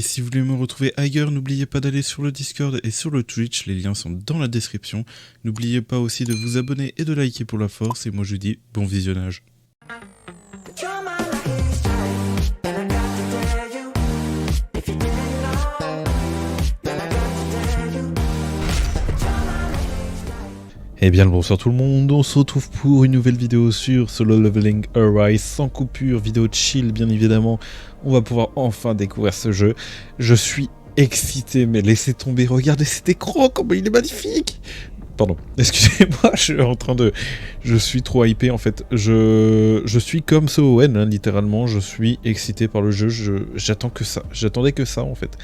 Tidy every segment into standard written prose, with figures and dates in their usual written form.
Et si vous voulez me retrouver ailleurs, n'oubliez pas d'aller sur le Discord et sur le Twitch, les liens sont dans la description. N'oubliez pas aussi de vous abonner et de liker pour la force, et moi je vous dis bon visionnage. Eh bien le bonsoir tout le monde, on se retrouve pour une nouvelle vidéo sur Solo Leveling Arise, sans coupure, vidéo chill bien évidemment. On va pouvoir enfin découvrir ce jeu. Je suis excité, mais laissez tomber, regardez cet écran, comment il est magnifique. Pardon, excusez-moi, je suis trop hypé en fait. Je suis comme Soen, hein, littéralement, je suis excité par le jeu, j'attendais que ça en fait.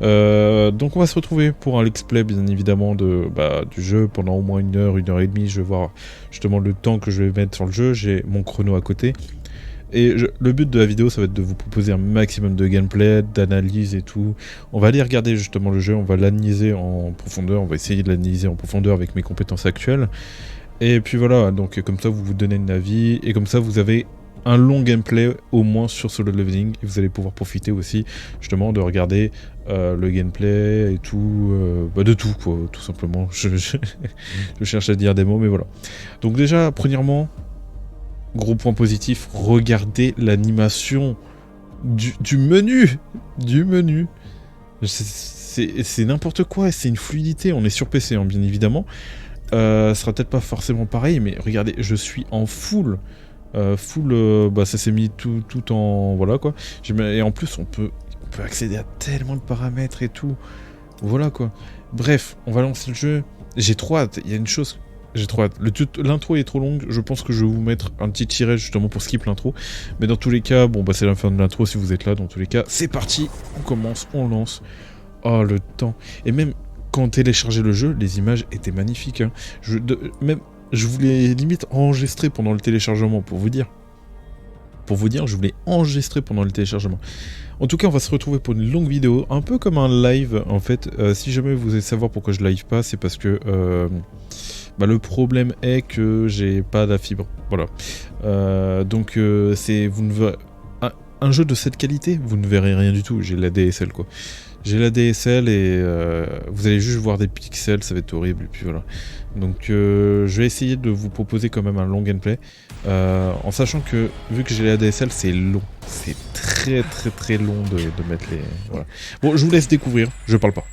Donc on va se retrouver pour un let's play bien évidemment du jeu pendant au moins une heure et demie. Je vais voir justement le temps que je vais mettre sur le jeu, j'ai mon chrono à côté. Et le but de la vidéo, ça va être de vous proposer un maximum de gameplay, d'analyse et tout. On va aller regarder justement le jeu, on va l'analyser en profondeur, on va essayer de l'analyser en profondeur avec mes compétences actuelles. Et puis voilà, donc comme ça vous vous donnez un avis, et comme ça vous avez un long gameplay au moins sur Solo Leveling, et vous allez pouvoir profiter aussi justement de regarder le gameplay et tout, de tout quoi, tout simplement. Je cherche à dire des mots, mais voilà. Donc déjà, premièrement, gros point positif, regardez l'animation du menu. C'est n'importe quoi, c'est une fluidité. On est sur PC, hein, bien évidemment. Ce sera peut-être pas forcément pareil, mais regardez, je suis en full. Ça s'est mis tout en... Voilà quoi. Et en plus, on peut accéder à tellement de paramètres et tout. Voilà quoi. Bref, on va lancer le jeu. J'ai trop hâte. Il y a une chose... J'ai trop hâte. L'intro est trop longue, je pense que je vais vous mettre un petit tiret justement pour skip l'intro. Mais dans tous les cas, bon bah c'est la fin de l'intro si vous êtes là, dans tous les cas, c'est parti, on commence, on lance. Oh le temps. Et même quand on téléchargeait le jeu, les images étaient magnifiques. Hein. Je voulais limite enregistrer pendant le téléchargement, pour vous dire. Je voulais enregistrer pendant le téléchargement. En tout cas, on va se retrouver pour une longue vidéo, un peu comme un live en fait. Si jamais vous voulez savoir pourquoi je live pas, c'est parce que... le problème est que j'ai pas la fibre, voilà. Un jeu de cette qualité, vous ne verrez rien du tout. J'ai la DSL quoi. J'ai la DSL et vous allez juste voir des pixels, ça va être horrible. Et puis voilà. Donc je vais essayer de vous proposer quand même un long gameplay, en sachant que vu que j'ai la DSL, c'est long, c'est très long de mettre les. Voilà. Bon, je vous laisse découvrir. Je parle pas.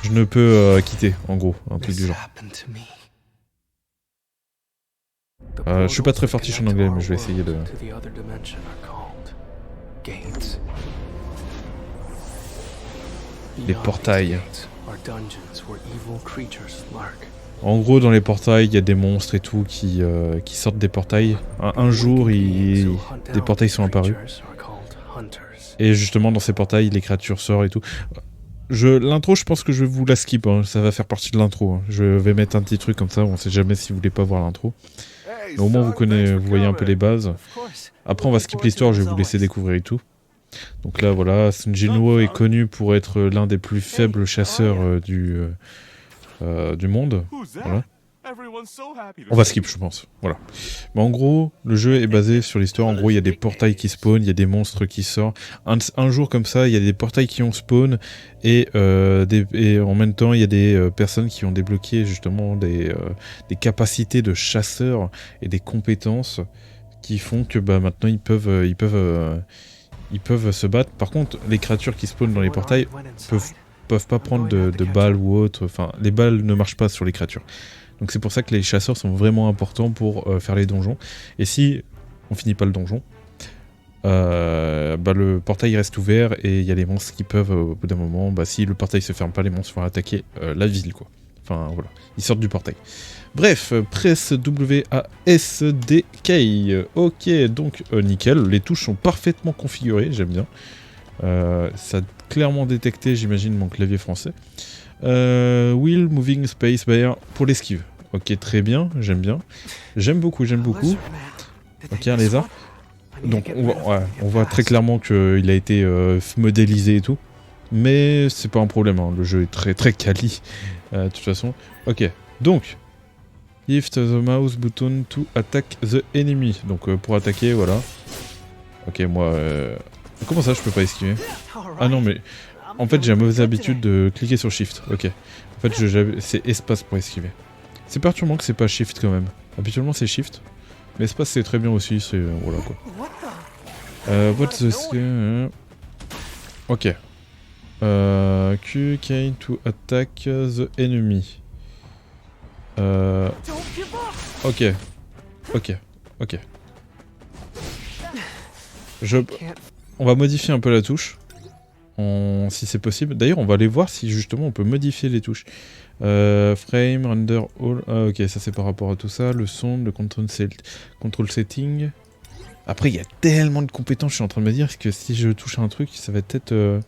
Je ne peux quitter, en gros, un truc du genre. Je suis pas très fortiche en anglais, mais je vais essayer de... Les portails. En gros, dans les portails, il y a des monstres et tout qui sortent des portails. Un jour, des portails sont apparus. Et justement, dans ces portails, les créatures sortent et tout. L'intro, je pense que je vais vous la skip, hein. Ça va faire partie de l'intro. Hein. Je vais mettre un petit truc comme ça, on sait jamais si vous voulez pas voir l'intro. Mais au moins vous voyez un peu les bases. Après on va skip l'histoire, je vais vous laisser découvrir et tout. Donc là voilà, Sun Jinwoo est connu pour être l'un des plus faibles chasseurs du monde. Voilà. On va skip je pense, voilà. Mais en gros, le jeu est basé sur l'histoire, en gros il y a des portails qui spawnent, il y a des monstres qui sortent. Un jour comme ça, il y a des portails qui ont spawn, et en même temps il y a des personnes qui ont débloqué justement des capacités de chasseurs et des compétences qui font que maintenant ils peuvent se battre. Par contre, les créatures qui spawnent dans les portails peuvent pas prendre de balles ou autre, enfin les balles ne marchent pas sur les créatures. Donc c'est pour ça que les chasseurs sont vraiment importants pour faire les donjons. Et si on finit pas le donjon, le portail reste ouvert et il y a les monstres qui peuvent, au bout d'un moment, si le portail se ferme pas, les monstres vont attaquer la ville quoi. Enfin voilà, ils sortent du portail. Bref, presse WASDK. Ok, donc nickel, les touches sont parfaitement configurées, j'aime bien. Ça a clairement détecté, j'imagine, mon clavier français. Wheel, moving, space, bar pour l'esquive. Ok, très bien, j'aime bien. J'aime beaucoup. Ok, un lézard. Donc on voit très clairement qu'il a été modélisé et tout. Mais c'est pas un problème, hein. Le jeu est très quali. De toute façon. Ok, donc. Lift the mouse button to attack the enemy. Donc pour attaquer, voilà. Ok, moi... Comment ça, je peux pas esquiver? Ah non, mais... En fait, j'ai la mauvaise habitude de cliquer sur Shift. Ok. En fait, c'est espace pour esquiver. C'est perturbant que c'est pas Shift quand même. Habituellement, c'est Shift. Mais espace, c'est très bien aussi. C'est... voilà, quoi. What's the... Ok. Q, K to attack the enemy. Ok. Ok. Ok. On va modifier un peu la touche. Si c'est possible. D'ailleurs, on va aller voir si justement on peut modifier les touches. Frame, render, all. Ah, ok, ça c'est par rapport à tout ça. Le son, le control setting. Après, il y a tellement de compétences, je suis en train de me dire que si je touche à un truc, ça va peut-être...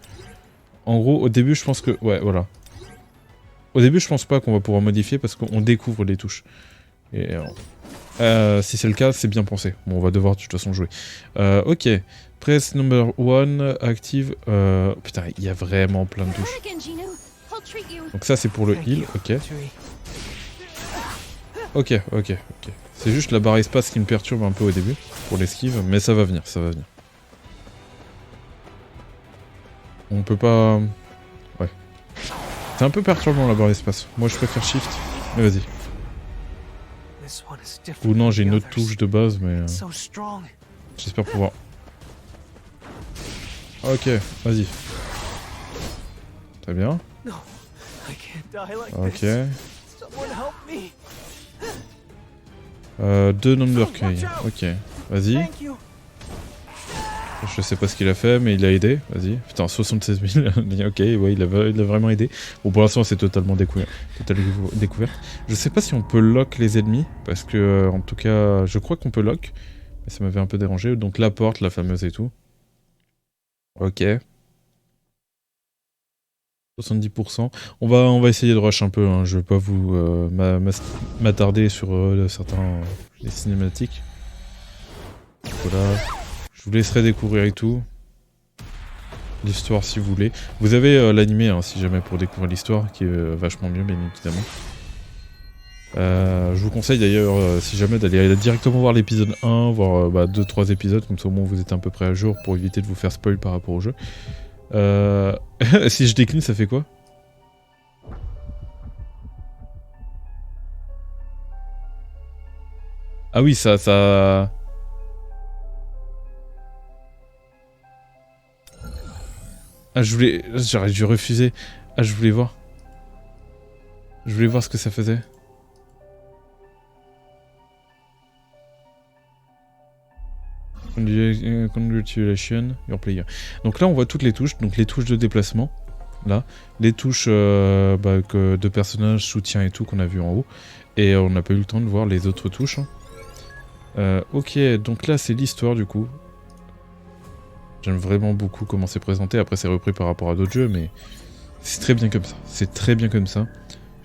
En gros, au début, je pense que... Ouais, voilà. Au début, je pense pas qu'on va pouvoir modifier parce qu'on découvre les touches. Et si c'est le cas, c'est bien pensé. Bon, on va devoir de toute façon jouer. Ok. Press number 1, active... Putain, il y a vraiment plein de touches. Donc ça, c'est pour le heal, ok. Ok. C'est juste la barre espace qui me perturbe un peu au début, pour l'esquive, mais ça va venir, ça va venir. On peut pas... Ouais. C'est un peu perturbant la barre espace. Moi, je préfère Shift, mais vas-y. Ou non, j'ai une autre touche de base, mais... J'espère pouvoir... Ok, vas-y. Très bien. Ok. 2 number key. Ok, vas-y. Je sais pas ce qu'il a fait, mais il a aidé. Vas-y. Putain, 76 000. Ok, ouais, il a vraiment aidé. Bon, pour l'instant, c'est totalement découvert. Je sais pas si on peut lock les ennemis, parce que, en tout cas, je crois qu'on peut lock. Mais ça m'avait un peu dérangé. Donc, la porte, la fameuse et tout. Ok. 70%. On va essayer de rush un peu, hein. Je vais pas vous m'attarder sur certains les cinématiques. Voilà. Je vous laisserai découvrir et tout. L'histoire si vous voulez. Vous avez l'animé hein, si jamais pour découvrir l'histoire, qui est vachement mieux bien évidemment. Je vous conseille d'ailleurs, si jamais, d'aller directement voir l'épisode 1, voir 2-3 épisodes, comme ça au moins vous êtes à peu près à jour pour éviter de vous faire spoil par rapport au jeu. Si je décline, ça fait quoi? Ah oui, ça... Ah, j'aurais dû refuser. Ah, je voulais voir. Je voulais voir ce que ça faisait. Congratulations, your player. Donc là, on voit toutes les touches. Donc les touches de déplacement. Là. Les touches de personnages, soutien et tout qu'on a vu en haut. Et on n'a pas eu le temps de voir les autres touches. Hein. Ok, donc là, c'est l'histoire du coup. J'aime vraiment beaucoup comment c'est présenté. Après, c'est repris par rapport à d'autres jeux, mais c'est très bien comme ça. C'est très bien comme ça.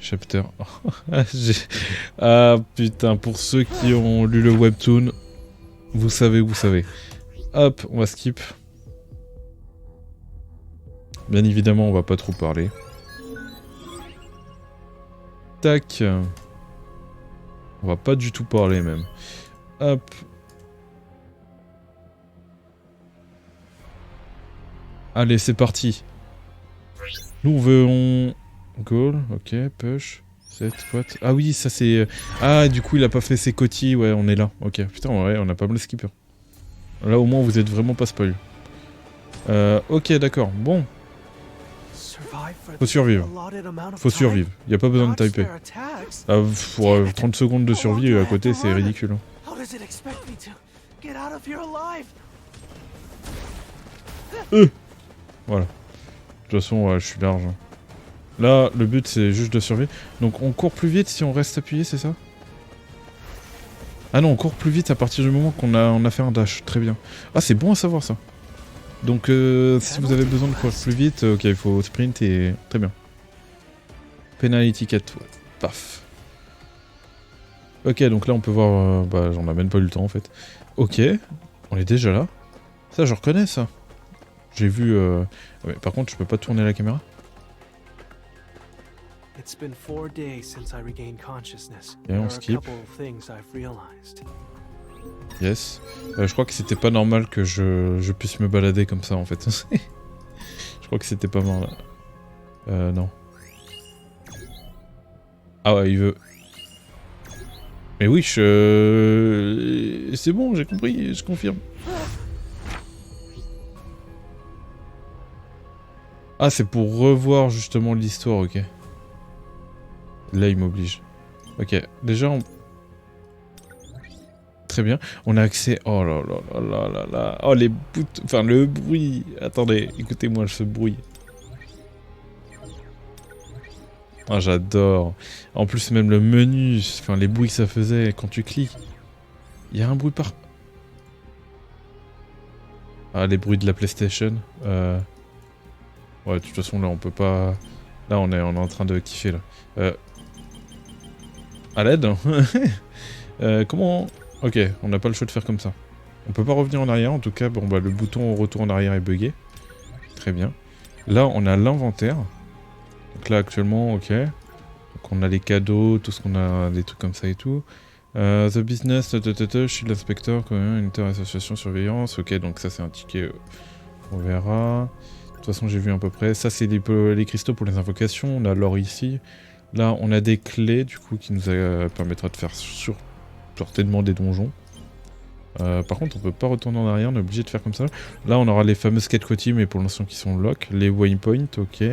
Chapter. Ah putain, pour ceux qui ont lu le webtoon, vous savez. Hop, on va skip. Bien évidemment, on va pas trop parler. Tac. On va pas du tout parler même. Hop. Allez, c'est parti. Nous, on goal, ok, push, set, what. Ah oui, ça c'est... Ah, du coup, il a pas fait ses cotilles, ouais, on est là. Ok, putain, ouais, on a pas mal skipper. Là, au moins, vous êtes vraiment pas spoil. Ok, d'accord, bon. Faut survivre. Y a pas besoin de typer. Ah, pour 30 secondes de survie à côté, c'est ridicule. Voilà. De toute façon, je suis large. Là, le but, c'est juste de survivre. Donc, on court plus vite si on reste appuyé, c'est ça? Ah non, on court plus vite à partir du moment qu'on a fait un dash. Très bien. Ah, c'est bon à savoir, ça. Donc, si vous avez besoin de courir plus vite, ok, il faut sprint et... Très bien. Penalty cat, ouais. Paf. Ok, donc là, on peut voir... j'en ai même pas eu le temps, en fait. Ok, on est déjà là. Ça, je reconnais, ça. J'ai vu... Ouais, par contre, je peux pas tourner la caméra. Et on skip. Yes. Je crois que c'était pas normal que je puisse me balader comme ça en fait. Je crois que c'était pas mal. Non. Ah ouais, il veut... Mais oui, c'est bon, j'ai compris, je confirme. Ah, c'est pour revoir justement l'histoire, ok. Là, il m'oblige. Ok, déjà, très bien. On a accès... Oh là là là là là là... Oh, les boutons... Enfin, le bruit... Attendez, écoutez-moi ce bruit. Ah, j'adore. En plus, même le menu, enfin, les bruits que ça faisait quand tu cliques. Il y a un bruit par... Ah, les bruits de la PlayStation. Ouais, de toute façon, là, on peut pas... Là, on est en train de kiffer, là. À l'aide. Comment... Ok, on n'a pas le choix de faire comme ça. On peut pas revenir en arrière, en tout cas, bon, bah, le bouton retour en arrière est bugué. Très bien. Là, on a l'inventaire. Donc là, actuellement, ok. Donc on a les cadeaux, tout ce qu'on a, des trucs comme ça et tout. The business, shield inspector, quand même, unité association surveillance. Ok, donc ça c'est un ticket, on verra. De toute façon, j'ai vu à peu près. Ça, c'est les cristaux pour les invocations. On a l'or ici. Là, on a des clés, du coup, qui nous permettra de faire certainement des donjons. Par contre, on peut pas retourner en arrière, on est obligé de faire comme ça. Là, on aura les fameuses quêtes quotidiennes, mais pour l'instant qui sont lock. Les waypoints, ok.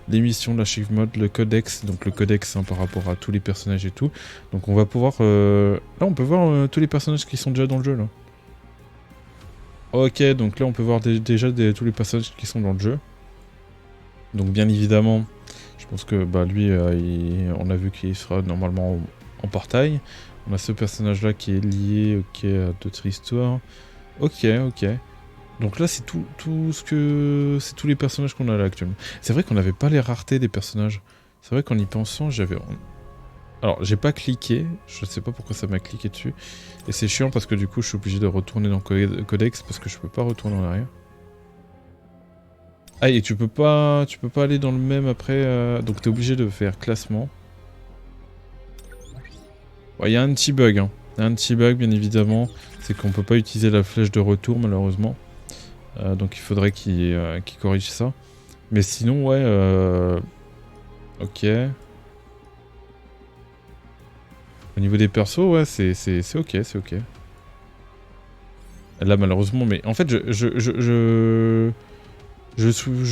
Les missions, l'archive mode, le codex. Donc le codex hein, par rapport à tous les personnages et tout. Donc on va pouvoir... Là, on peut voir tous les personnages qui sont déjà dans le jeu, là. Ok, donc là, on peut voir déjà tous les personnages qui sont dans le jeu. Donc bien évidemment, je pense que bah, lui, on a vu qu'il sera normalement en portail. On a ce personnage là qui est lié ok, à d'autres histoires. Ok, ok. Donc là c'est tout ce que... C'est tous les personnages qu'on a là actuellement. C'est vrai qu'on n'avait pas les raretés des personnages. C'est vrai qu'en y pensant j'avais... Alors j'ai pas cliqué, je sais pas pourquoi ça m'a cliqué dessus. Et c'est chiant parce que du coup je suis obligé de retourner dans le codex parce que je peux pas retourner en arrière. Ah et tu peux pas aller dans le même après, donc t'es obligé de faire classement. Il y a un petit bug, hein. Il y a un petit bug, bien évidemment. C'est qu'on peut pas utiliser la flèche de retour, malheureusement. Donc il faudrait qu'il corrige ça. Mais sinon, ouais... Ok. Au niveau des persos, ouais, c'est ok, c'est ok. Là, malheureusement, mais... En fait, je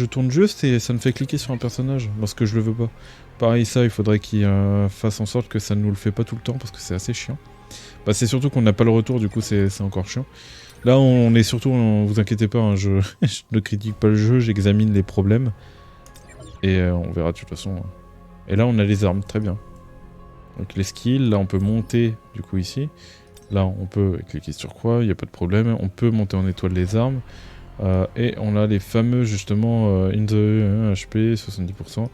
tourne juste et ça me fait cliquer sur un personnage, parce que je le veux pas. Pareil, ça, il faudrait qu'il fasse en sorte que ça ne nous le fait pas tout le temps, parce que c'est assez chiant. Bah, c'est surtout qu'on n'a pas le retour, du coup, c'est encore chiant. Là, on est surtout, vous inquiétez pas, hein, je ne critique pas le jeu, j'examine les problèmes. Et on verra de toute façon. Et là, on a les armes, très bien. Donc les skills, là, on peut monter, du coup, ici. Là, on peut cliquer sur quoi, il n'y a pas de problème. On peut monter en étoile les armes. Et on a les fameux justement in the HP 70%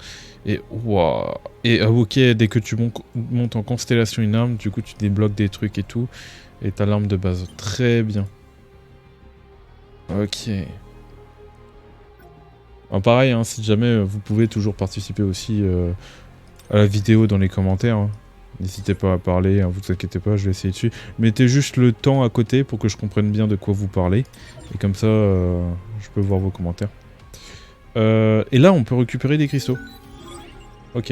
et waouh et ok dès que tu montes en constellation une arme du coup tu débloques des trucs et tout et t'as l'arme de base très bien. Ok. Alors pareil hein, si jamais vous pouvez toujours participer aussi à la vidéo dans les commentaires hein. N'hésitez pas à parler, hein, vous inquiétez pas, je vais essayer dessus. Mettez juste le temps à côté pour que je comprenne bien de quoi vous parlez. Et comme ça, je peux voir vos commentaires. Et là, on peut récupérer des cristaux. Ok.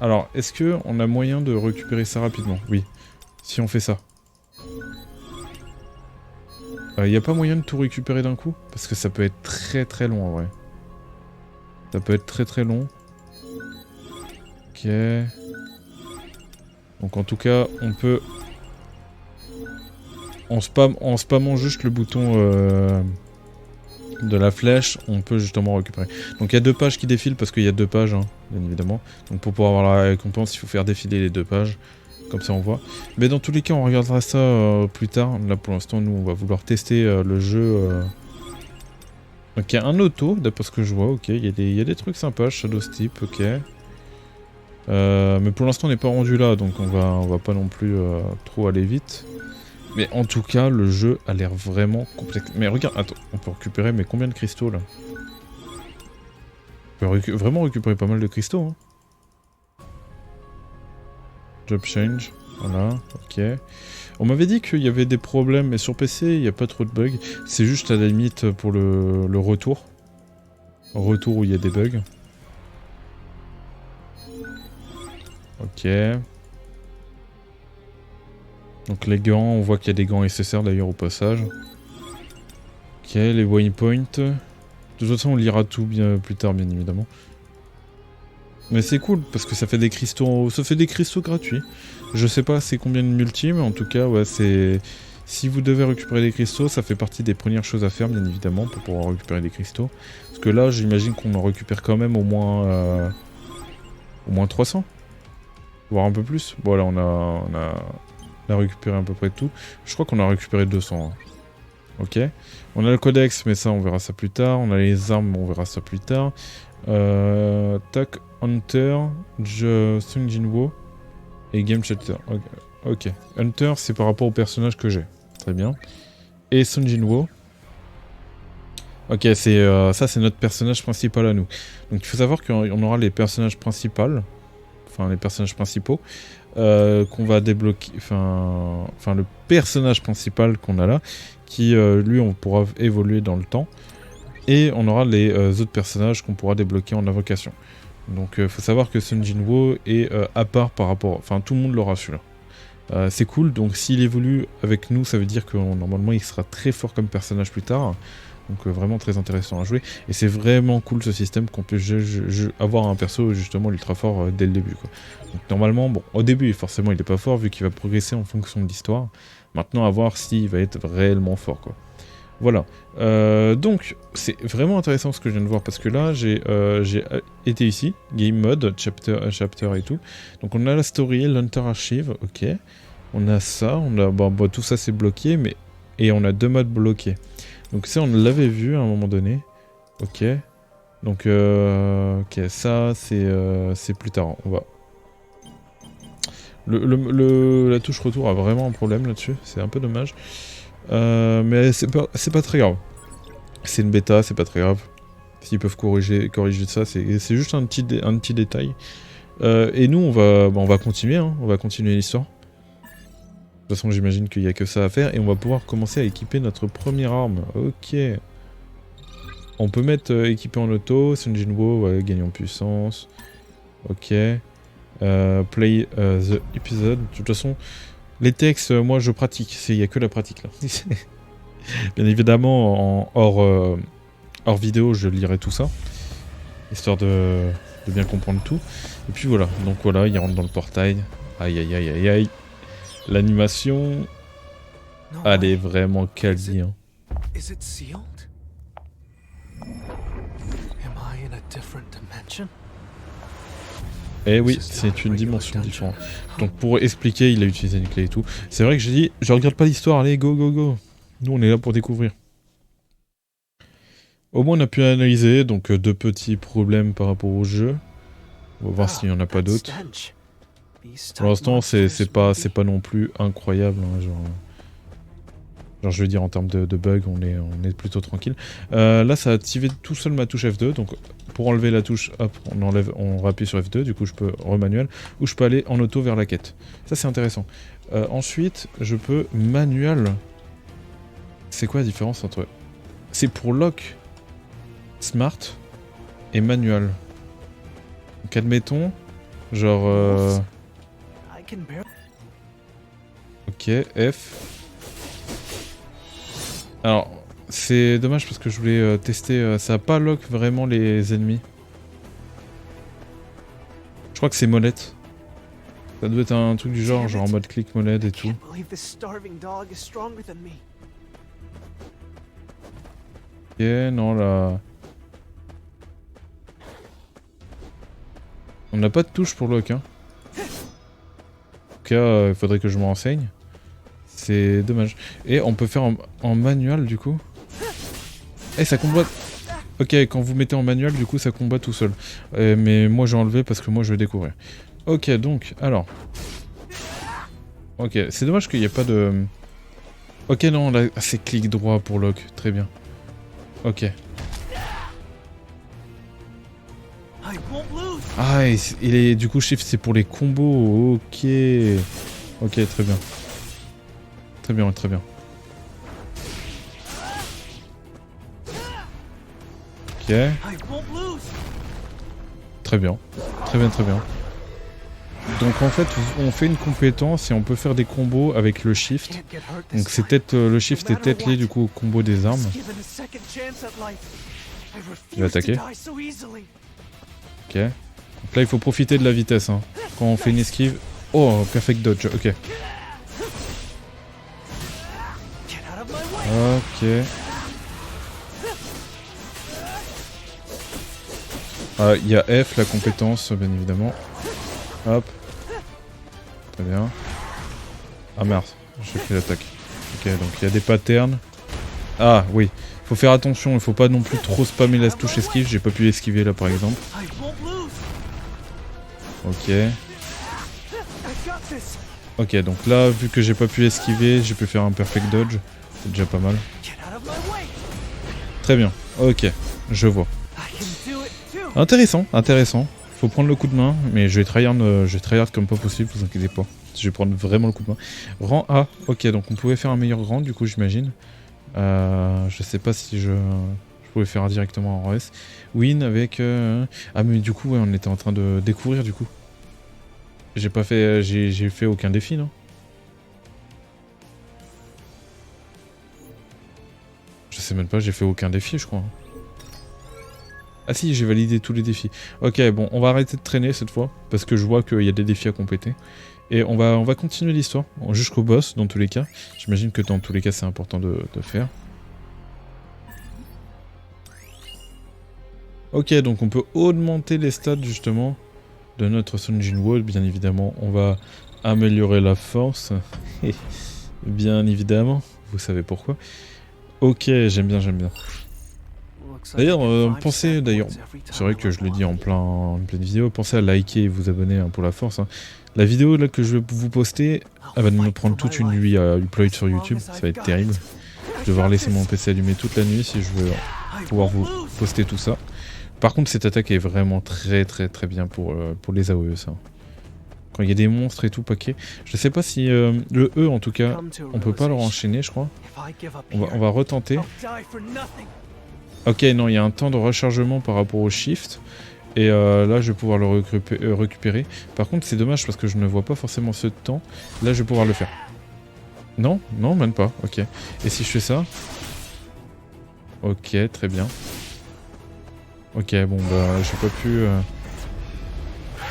Alors, est-ce qu'on a moyen de récupérer ça rapidement? Oui. Si on fait ça. Il n'y a pas moyen de tout récupérer d'un coup? Parce que ça peut être très très long en vrai. Ça peut être très très long. Ok. Donc en tout cas, on peut... En spammant juste le bouton de la flèche, on peut justement récupérer. Donc il y a 2 pages qui défilent parce qu'il y a 2 pages, hein, bien évidemment. Donc pour pouvoir avoir la récompense, il faut faire défiler les 2 pages. Comme ça on voit. Mais dans tous les cas, on regardera ça plus tard. Là pour l'instant, nous on va vouloir tester le jeu. Donc il y a un auto, d'après ce que je vois, ok. Il y a des trucs sympas, Shadow Steep, ok. Mais pour l'instant on n'est pas rendu là, donc on va pas non plus trop aller vite. Mais en tout cas, le jeu a l'air vraiment complexe. Mais regarde, attends, on peut récupérer mais combien de cristaux là? On peut vraiment récupérer pas mal de cristaux. Hein. Job change. Voilà, ok. On m'avait dit qu'il y avait des problèmes, mais sur PC, il n'y a pas trop de bugs. C'est juste à la limite pour le retour. Retour où il y a des bugs. Ok. Donc les gants, on voit qu'il y a des gants nécessaires d'ailleurs au passage. Ok, les waypoints. De toute façon, on lira tout bien plus tard, bien évidemment. Mais c'est cool, parce que ça fait des cristaux gratuits. Je sais pas c'est combien de multi, mais en tout cas, ouais, c'est... Si vous devez récupérer des cristaux, ça fait partie des premières choses à faire, bien évidemment, pour pouvoir récupérer des cristaux. Parce que là, j'imagine qu'on en récupère quand même au moins 300. Voire un peu plus. Voilà, on a récupéré à peu près tout. Je crois qu'on a récupéré 200. Hein. Ok. On a le codex, mais ça, on verra ça plus tard. On a les armes, on verra ça plus tard. Tac, Hunter, Sung Jinwo et Game Chatter. Ok. Hunter, c'est par rapport au personnage que j'ai. Très bien. Et Sung Jinwo. Ok, ça, c'est notre personnage principal à nous. Donc, il faut savoir qu'on aura les personnages principaux. Enfin, les personnages principaux. Qu'on va débloquer. Enfin, le personnage principal qu'on a là. Qui, lui, on pourra évoluer dans le temps. Et on aura les autres personnages qu'on pourra débloquer en invocation. Donc il faut savoir que Sung Jinwo est à part par rapport... Enfin tout le monde l'aura celui-là. C'est cool, donc s'il évolue avec nous, ça veut dire que normalement il sera très fort comme personnage plus tard. Donc vraiment très intéressant à jouer. Et c'est vraiment cool ce système qu'on peut avoir un perso justement ultra fort dès le début. Quoi. Donc normalement, bon, au début forcément il est pas fort vu qu'il va progresser en fonction de l'histoire. Maintenant à voir s'il va être réellement fort quoi. Voilà, donc c'est vraiment intéressant ce que je viens de voir parce que là j'ai été ici, Game Mode, chapter et tout. Donc on a la story, l'Hunter Archive, ok. On a ça, on a bon, tout ça c'est bloqué, mais et on a 2 modes bloqués. Donc ça on l'avait vu à un moment donné, ok. Donc ok, ça c'est plus tard, on va. La touche retour a vraiment un problème là-dessus, c'est un peu dommage. Mais c'est pas très grave. C'est une bêta, c'est pas très grave. S'ils peuvent corriger ça, c'est juste un petit détail. Et nous, on va continuer, hein, on va continuer l'histoire. De toute façon, j'imagine qu'il n'y a que ça à faire. Et on va pouvoir commencer à équiper notre première arme. Ok. On peut mettre équipé en auto, Sung Jinwo, ouais, gagne en puissance. Ok. Play the episode. De toute façon... Les textes, moi je pratique, il n'y a que la pratique là. Bien évidemment, hors vidéo, je lirai tout ça, histoire de bien comprendre tout. Et puis voilà, donc voilà, il rentre dans le portail. Aïe aïe aïe aïe aïe. L'animation, elle est vraiment quali. Hein. Eh oui, c'est une dimension différente. Donc pour expliquer, il a utilisé une clé et tout. C'est vrai que j'ai dit, je regarde pas l'histoire, allez, go, go, go. Nous, on est là pour découvrir. Au moins, on a pu analyser, donc 2 petits problèmes par rapport au jeu. On va voir s'il n'y en a pas d'autres. Pour l'instant, c'est pas non plus incroyable, hein, genre je veux dire en termes de bugs, on est plutôt tranquille. Là, ça a activé tout seul ma touche F2, donc pour enlever la touche, hop, on appuie sur F2, du coup je peux remanuel, ou je peux aller en auto vers la quête. Ça c'est intéressant. Ensuite, je peux manuel. C'est quoi la différence entre... C'est pour lock, smart et manuel. Donc admettons, genre... Ok, F... Alors, c'est dommage parce que je voulais tester, ça a pas lock vraiment les ennemis. Je crois que c'est molette. Ça doit être un truc du genre en mode click molette et tout. Ok, non là... On n'a pas de touche pour lock, hein. En tout cas, il faudrait que je me renseigne. C'est dommage. Et on peut faire en manuel du coup. Eh, ça combat. Ok, quand vous mettez en manuel, du coup, ça combat tout seul. Mais moi, j'ai enlevé parce que moi, je vais découvrir. Ok, donc, alors. Ok, c'est dommage qu'il n'y ait pas de... Ok, non, là, c'est clic droit pour lock. Très bien. Ok. Ah, il est... Du coup, shift, c'est pour les combos. Ok. Ok, très bien. Très bien, très bien. Ok. Très bien. Très bien, très bien. Donc en fait, on fait une compétence et on peut faire des combos avec le shift. Donc c'est peut-être le shift est peut-être lié du coup au combo des armes. Il va attaquer. Ok. Donc là il faut profiter de la vitesse. Hein. Quand on fait une esquive. Oh, perfect dodge. Ok. Ok. Il y a F, la compétence, bien évidemment. Hop. Très bien. Ah merde, j'ai fait l'attaque. Ok, donc il y a des patterns. Ah oui, faut faire attention, il faut pas non plus trop spammer la touche esquive. J'ai pas pu esquiver là par exemple. Ok. Ok, donc là, vu que j'ai pas pu esquiver, j'ai pu faire un perfect dodge. C'est déjà pas mal. Très bien, ok, je vois. Intéressant, intéressant. Faut prendre le coup de main, mais je vais tryhard comme pas possible, vous inquiétez pas. Je vais prendre vraiment le coup de main. Rang A, ok, donc on pouvait faire un meilleur rang du coup j'imagine. Je sais pas si je pouvais faire directement en rang S. Win avec... Ah mais du coup ouais, on était en train de découvrir du coup. J'ai pas fait... J'ai fait aucun défi non? Je sais même pas, j'ai fait aucun défi je crois. Ah si, j'ai validé tous les défis. Ok, bon, on va arrêter de traîner cette fois, parce que je vois qu'il y a des défis à compléter. Et on va continuer l'histoire, jusqu'au boss, dans tous les cas. J'imagine que dans tous les cas, c'est important de faire. Ok, donc on peut augmenter les stats, justement, de notre Sunjin Wall. Bien évidemment, on va améliorer la force. Bien évidemment, vous savez pourquoi. Ok, j'aime bien, j'aime bien. D'ailleurs, pensez, c'est vrai que je le dis en pleine vidéo, pensez à liker et vous abonner hein, pour la force. Hein. La vidéo là que je vais vous poster, elle va me prendre toute une nuit à upload sur YouTube, ça va être terrible. Je vais devoir laisser mon PC allumé toute la nuit si je veux pouvoir vous poster tout ça. Par contre, cette attaque est vraiment très bien pour les AOE, ça. Quand il y a des monstres et tout paquet. Je sais pas si le E en tout cas, on peut pas leur enchaîner, je crois. On va retenter. Ok, non, il y a un temps de rechargement par rapport au shift. Et là, je vais pouvoir le récupérer. Par contre, c'est dommage parce que je ne vois pas forcément ce temps. Là, je vais pouvoir le faire. Non, non, même pas. Ok. Et si je fais ça? Ok, très bien. Ok, bon, bah, j'ai pas pu...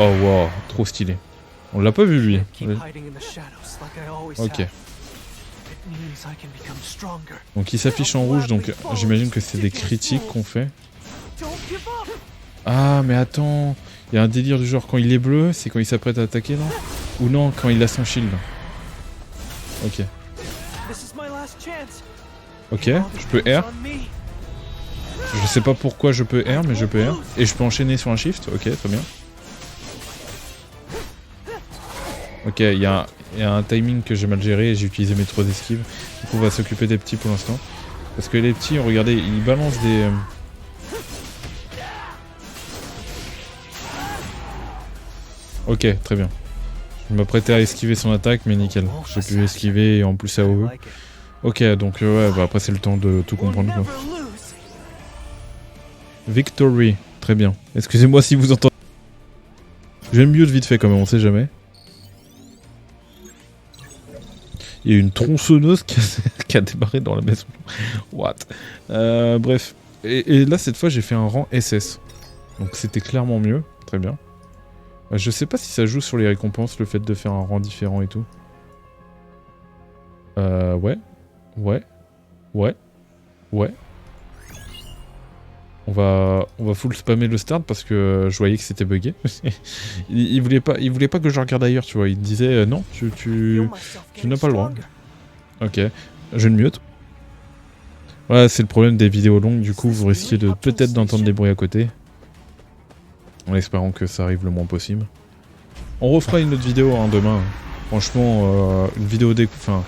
Oh, wow, trop stylé. On l'a pas vu, lui. Ok. Donc il s'affiche en rouge, donc j'imagine que c'est des critiques qu'on fait. Ah mais attends, il y a un délire du genre quand il est bleu, c'est quand il s'apprête à attaquer là? Ou non, quand il a son shield. Ok. Ok, je peux R. Je sais pas pourquoi je peux R, mais je peux R. Et je peux enchaîner sur un shift, ok, très bien. Ok, il y a un timing que j'ai mal géré et j'ai utilisé mes 3 esquives. Du coup, on va s'occuper des petits pour l'instant. Parce que les petits, regardez, ils balancent des... Ok, très bien. Je m'apprêtais à esquiver son attaque, mais nickel. J'ai pu esquiver et en plus AOE. Ok, donc ouais, bah après c'est le temps de tout comprendre quoi. Victory, très bien. Excusez-moi si vous entendez. J'aime mieux de vite fait quand même, on sait jamais. Il y a une tronçonneuse qui a débarré dans la maison. What? Bref. Et là, cette fois, j'ai fait un rang SS. Donc c'était clairement mieux. Très bien. Je sais pas si ça joue sur les récompenses, le fait de faire un rang différent et tout. Ouais. Ouais. Ouais. Ouais. On va full spammer le start parce que je voyais que c'était bugué. il voulait pas que je regarde ailleurs, tu vois. Il me disait non, tu n'as pas le droit. Ok, je ne mute. Ouais, c'est le problème des vidéos longues, du coup vous risquez de peut-être d'entendre des bruits à côté. En espérant que ça arrive le moins possible. On refera une autre vidéo hein, demain. Franchement, une vidéo découverte. Enfin,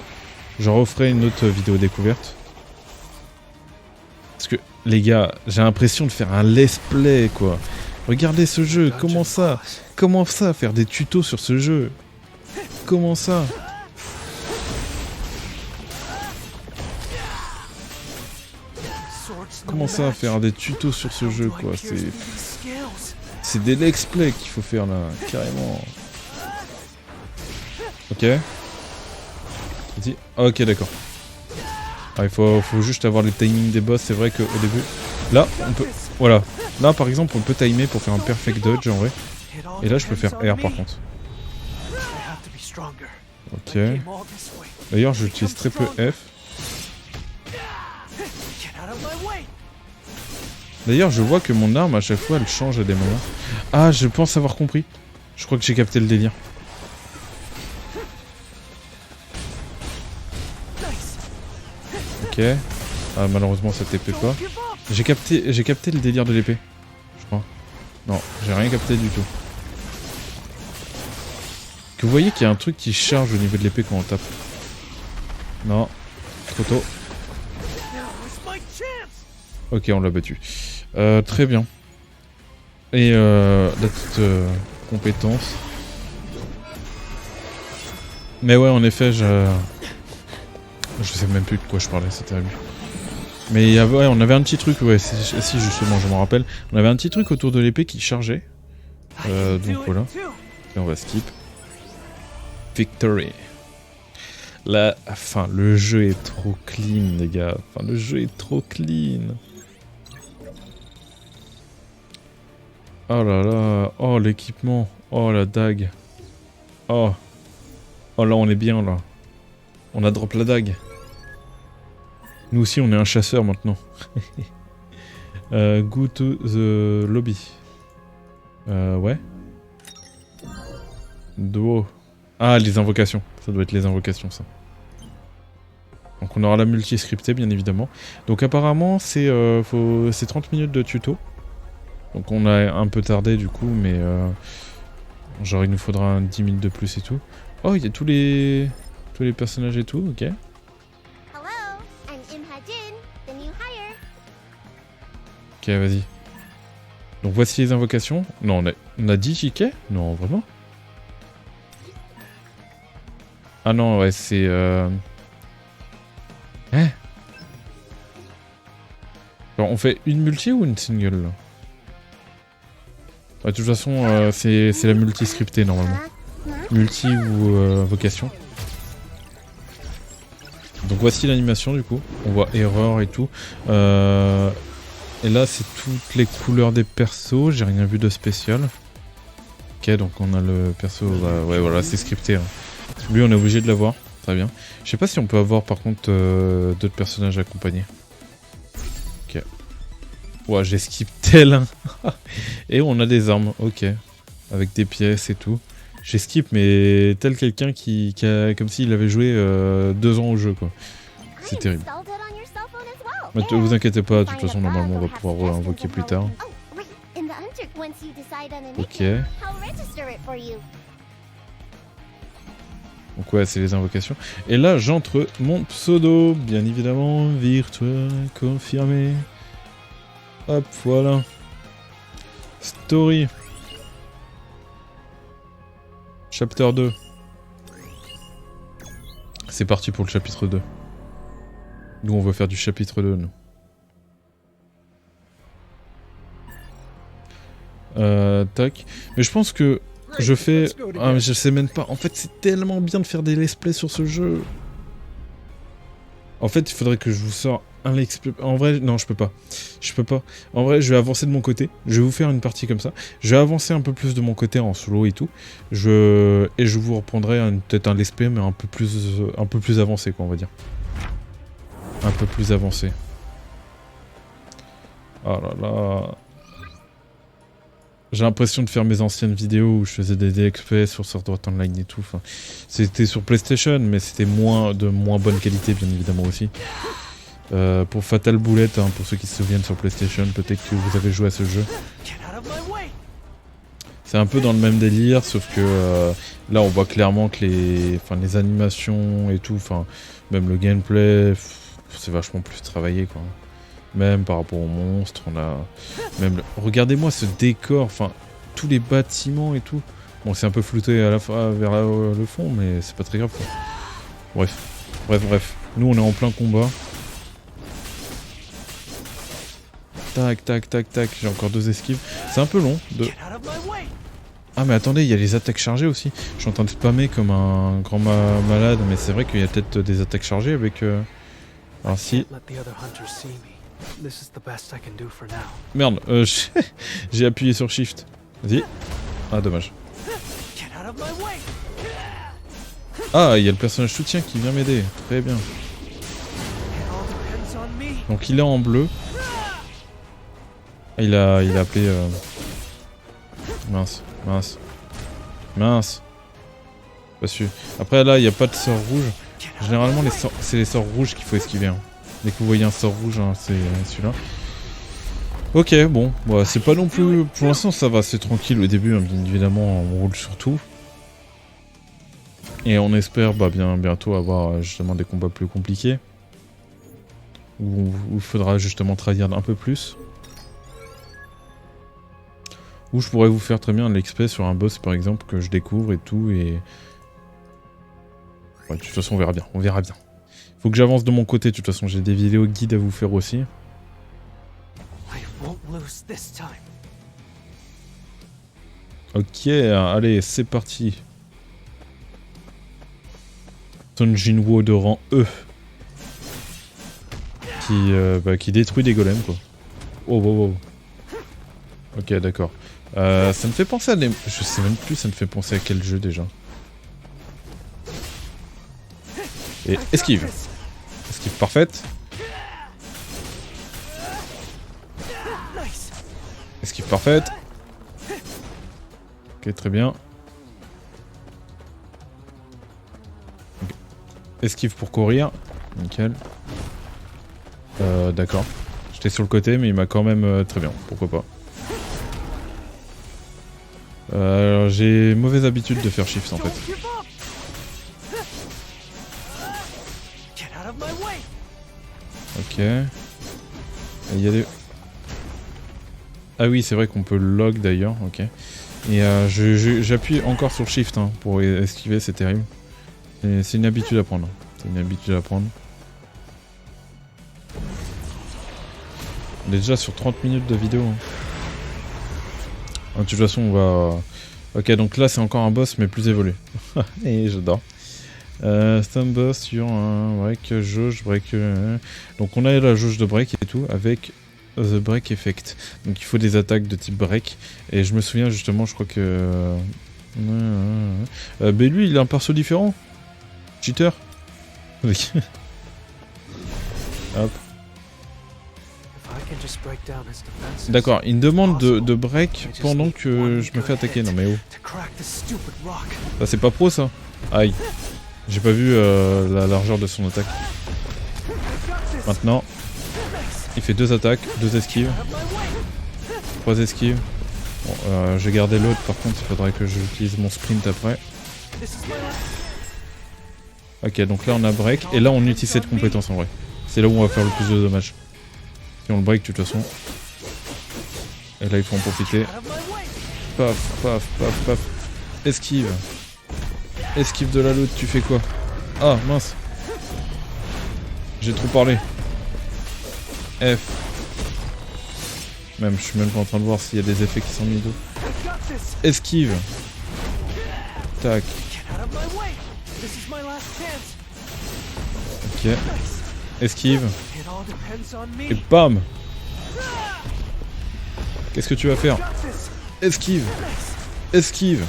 je referai une autre vidéo découverte. Parce que, les gars, j'ai l'impression de faire un let's play, quoi. Regardez ce jeu, comment ça faire des tutos sur ce jeu? Comment ça? comment ça faire des tutos sur ce jeu quoi, c'est des let's play qu'il faut faire là, carrément. Ok. Vas-y. Ok d'accord. Ah, il faut juste avoir le timing des boss, c'est vrai qu'au début... Là, on peut... Voilà. Là par exemple on peut timer pour faire un perfect dodge en vrai. Et là je peux faire R par contre. Ok. D'ailleurs j'utilise très peu F. D'ailleurs je vois que mon arme à chaque fois elle change à des moments. Ah je pense avoir compris. Je crois que j'ai capté le délire. Ok. Ah malheureusement ça TP pas. J'ai capté le délire de l'épée. Je crois. Non, j'ai rien capté du tout. Que vous voyez qu'il y a un truc qui charge au niveau de l'épée quand on tape. Non. Trop tôt. Ok on l'a battu. Très bien. Et la petite compétence. Mais ouais en effet je sais même plus de quoi je parlais, c'est terrible. Mais ouais, on avait un petit truc, ouais, si justement je m'en rappelle. On avait un petit truc autour de l'épée qui chargeait. Donc voilà. Et on va skip. Victory. Là, enfin, le jeu est trop clean les gars. Enfin, le jeu est trop clean. Oh là là. Oh l'équipement. Oh la dague. Oh. Oh là on est bien là. On a drop la dague. Nous aussi on est un chasseur maintenant. Go to the lobby. Ouais. Duo. Ah les invocations. Ça doit être les invocations ça. Donc on aura la multi-scriptée bien évidemment. Donc apparemment c'est 30 minutes de tuto. Donc on a un peu tardé du coup mais genre il nous faudra 10 minutes de plus et tout. Oh il y a tous les personnages et tout, ok. Ok, vas-y. Donc voici les invocations. Non, on a dit JK? Non, vraiment? Ah non, ouais, c'est... Hein? Alors, on fait une multi ou une single là? Ouais, de toute façon, c'est la multi scriptée normalement. Multi ou invocation. Donc voici l'animation du coup. On voit erreur et tout. Et là c'est toutes les couleurs des persos. J'ai rien vu de spécial. Ok donc on a le perso. Bah, ouais voilà c'est scripté. Hein. Lui on est obligé de l'avoir. Très bien. Je sais pas si on peut avoir par contre d'autres personnages accompagnés. Ok. Ouais j'ai skip tel. Hein. Et on a des armes. Ok. Avec des pièces et tout. J'ai skip mais tel quelqu'un qui a comme s'il avait joué 2 ans au jeu quoi. C'est terrible. Mais ne vous inquiétez pas, de toute façon normalement on va pouvoir invoquer plus tard. Ok. Donc ouais c'est les invocations. Et là j'entre mon pseudo, bien évidemment, virtuel, confirmé. Hop voilà. Story. Chapter 2. C'est parti pour le chapitre 2. Nous on veut faire du chapitre 2 nous. Tac. Mais je pense que je fais... Ah mais je sais même pas. En fait c'est tellement bien de faire des let's play sur ce jeu. En fait il faudrait que je vous sorte un let's play. En vrai non je peux pas. Je peux pas. En vrai je vais avancer de mon côté. Je vais vous faire une partie comme ça. Je vais avancer un peu plus de mon côté en solo et tout. Et je vous reprendrai peut-être un let's play mais un peu plus avancé quoi on va dire. Un peu plus avancé. Oh là là. J'ai l'impression de faire mes anciennes vidéos où je faisais des DXP sur Sword Art Online et tout. Enfin, c'était sur PlayStation, mais c'était de moins bonne qualité, bien évidemment aussi. Pour Fatal Bullet, hein, pour ceux qui se souviennent sur PlayStation, peut-être que vous avez joué à ce jeu. C'est un peu dans le même délire, sauf que là on voit clairement que les animations et tout, enfin même le gameplay, c'est vachement plus travaillé quoi. Même par rapport aux monstres, on a même regardez-moi ce décor, enfin tous les bâtiments et tout. Bon c'est un peu flouté à la fois vers le fond, mais c'est pas très grave quoi. Bref. Nous on est en plein combat. Tac, tac, tac, tac. J'ai encore 2 esquives. C'est un peu long. Ah mais attendez, il y a les attaques chargées aussi. Je suis en train de spammer comme un grand malade, mais c'est vrai qu'il y a peut-être des attaques chargées avec... Alors si... Merde, j'ai appuyé sur Shift. Vas-y. Ah dommage. Ah, il y a le personnage soutien qui vient m'aider. Très bien. Donc il est en bleu. Ah, il a appelé... Mince, mince. Mince. Pas su. Après là, il n'y a pas de sort rouge. Généralement, c'est les sorts rouges qu'il faut esquiver. Hein. Dès que vous voyez un sort rouge, hein, c'est celui-là. Ok, bon. Bah, c'est pas non plus... Pour l'instant, ça va. C'est tranquille au début. Hein, bien évidemment, on roule sur tout. Et on espère bientôt avoir justement des combats plus compliqués. Où il faudra justement tryhard un peu plus. Ou je pourrais vous faire très bien l'XP sur un boss par exemple que je découvre et tout et... Ouais, de toute façon on verra bien, Faut que j'avance de mon côté, de toute façon j'ai des vidéos guides à vous faire aussi. Ok, allez c'est parti. Son Jinwoo de rang E. Qui détruit des golems quoi. Oh wow wow. Ok d'accord. Ça me fait penser à des... Je sais même plus ça me fait penser à quel jeu déjà. Et esquive. Esquive parfaite. Esquive parfaite. Ok très bien. Okay. Esquive pour courir. Nickel. D'accord. J'étais sur le côté mais il m'a quand même... très bien, pourquoi pas. Alors j'ai mauvaise habitude de faire shift en fait. Ok. Il y a des... Ah oui c'est vrai qu'on peut log d'ailleurs, ok. Et j'appuie encore sur shift hein, pour esquiver, c'est terrible. C'est une habitude à prendre. On est déjà sur 30 minutes de vidéo. Hein. De toute façon on va... Ok donc là c'est encore un boss mais plus évolué. Et j'adore. C'est un boss sur un break, jauge, break... Donc on a la jauge de break et tout avec the break effect. Donc il faut des attaques de type break. Et je me souviens justement, je crois que... mais lui il a un perso différent. Cheater. Hop. D'accord, il me demande de break pendant que je me fais attaquer. Non mais oh. Ça c'est pas pro ça. Aïe. J'ai pas vu la largeur de son attaque. Maintenant, il fait 2 attaques, 2 esquives. 3 esquives. Bon, j'ai gardé l'autre par contre, il faudrait que j'utilise mon sprint après. Ok, donc là on a break, et là on utilise cette compétence en vrai. C'est là où on va faire le plus de dommages. Si on le break de toute façon. Et là il faut en profiter. Paf, paf, paf, paf. Esquive. Esquive de la loot, tu fais quoi? Ah mince. J'ai trop parlé. F. Même, je suis même pas en train de voir s'il y a des effets qui sont mis d'eau. Esquive. Tac. Ok. Esquive. Et bam. Qu'est-ce que tu vas faire? Esquive. Esquive.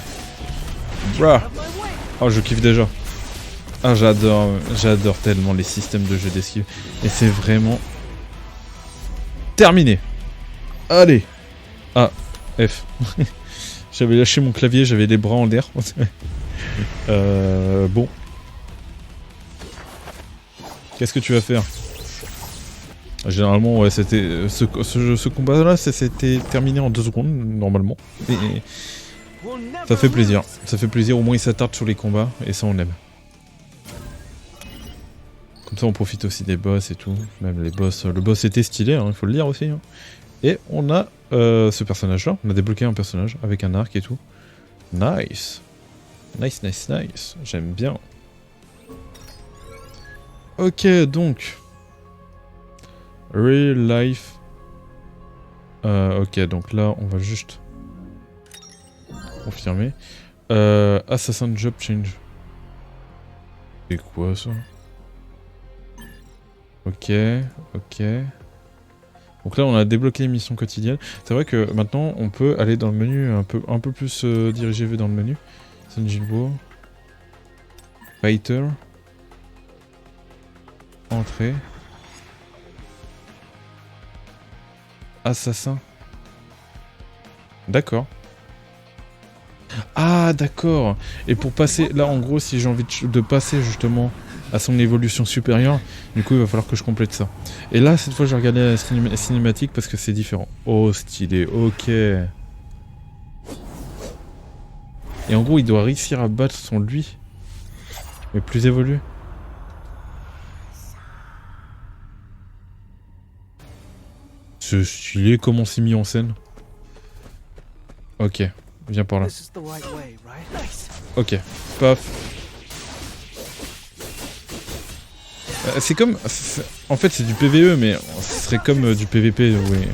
Brah. Oh, je kiffe déjà. Ah, j'adore tellement les systèmes de jeu d'esquive. Et c'est vraiment... terminé. Allez. Ah, F. J'avais lâché mon clavier, j'avais les bras en l'air. Bon. Qu'est-ce que tu vas faire? Généralement, ouais, c'était... Ce combat-là, c'était terminé en 2 secondes, normalement. Et ça fait plaisir. Ça fait plaisir, au moins il s'attarde sur les combats, et ça on aime. Comme ça on profite aussi des boss et tout. Même les boss... Le boss était stylé, hein, il faut le dire aussi. Hein. Et on a ce personnage-là. On a débloqué un personnage avec un arc et tout. Nice. Nice, nice, nice. J'aime bien. Ok, donc... Real life Ok, donc là, on va juste confirmer. Assassin Job Change. C'est quoi ça? Ok, ok. Donc là, on a débloqué les missions quotidiennes. C'est vrai que maintenant, on peut aller dans le menu un peu plus dirigé dans le menu. Sanjinbo. Fighter. Entrée. Assassin. D'accord. Ah, d'accord. Et pour passer, là, en gros, si j'ai envie de passer justement à son évolution supérieure, du coup, il va falloir que je complète ça. Et là, cette fois, je vais regarder la cinématique parce que c'est différent. Oh, stylé, ok. Et en gros, il doit réussir à battre son lui, mais plus évolué. C'est stylé comment c'est mis en scène. Ok, viens par là. Ok, paf. C'est comme... En fait, c'est du PVE, mais ce serait comme du PVP, oui.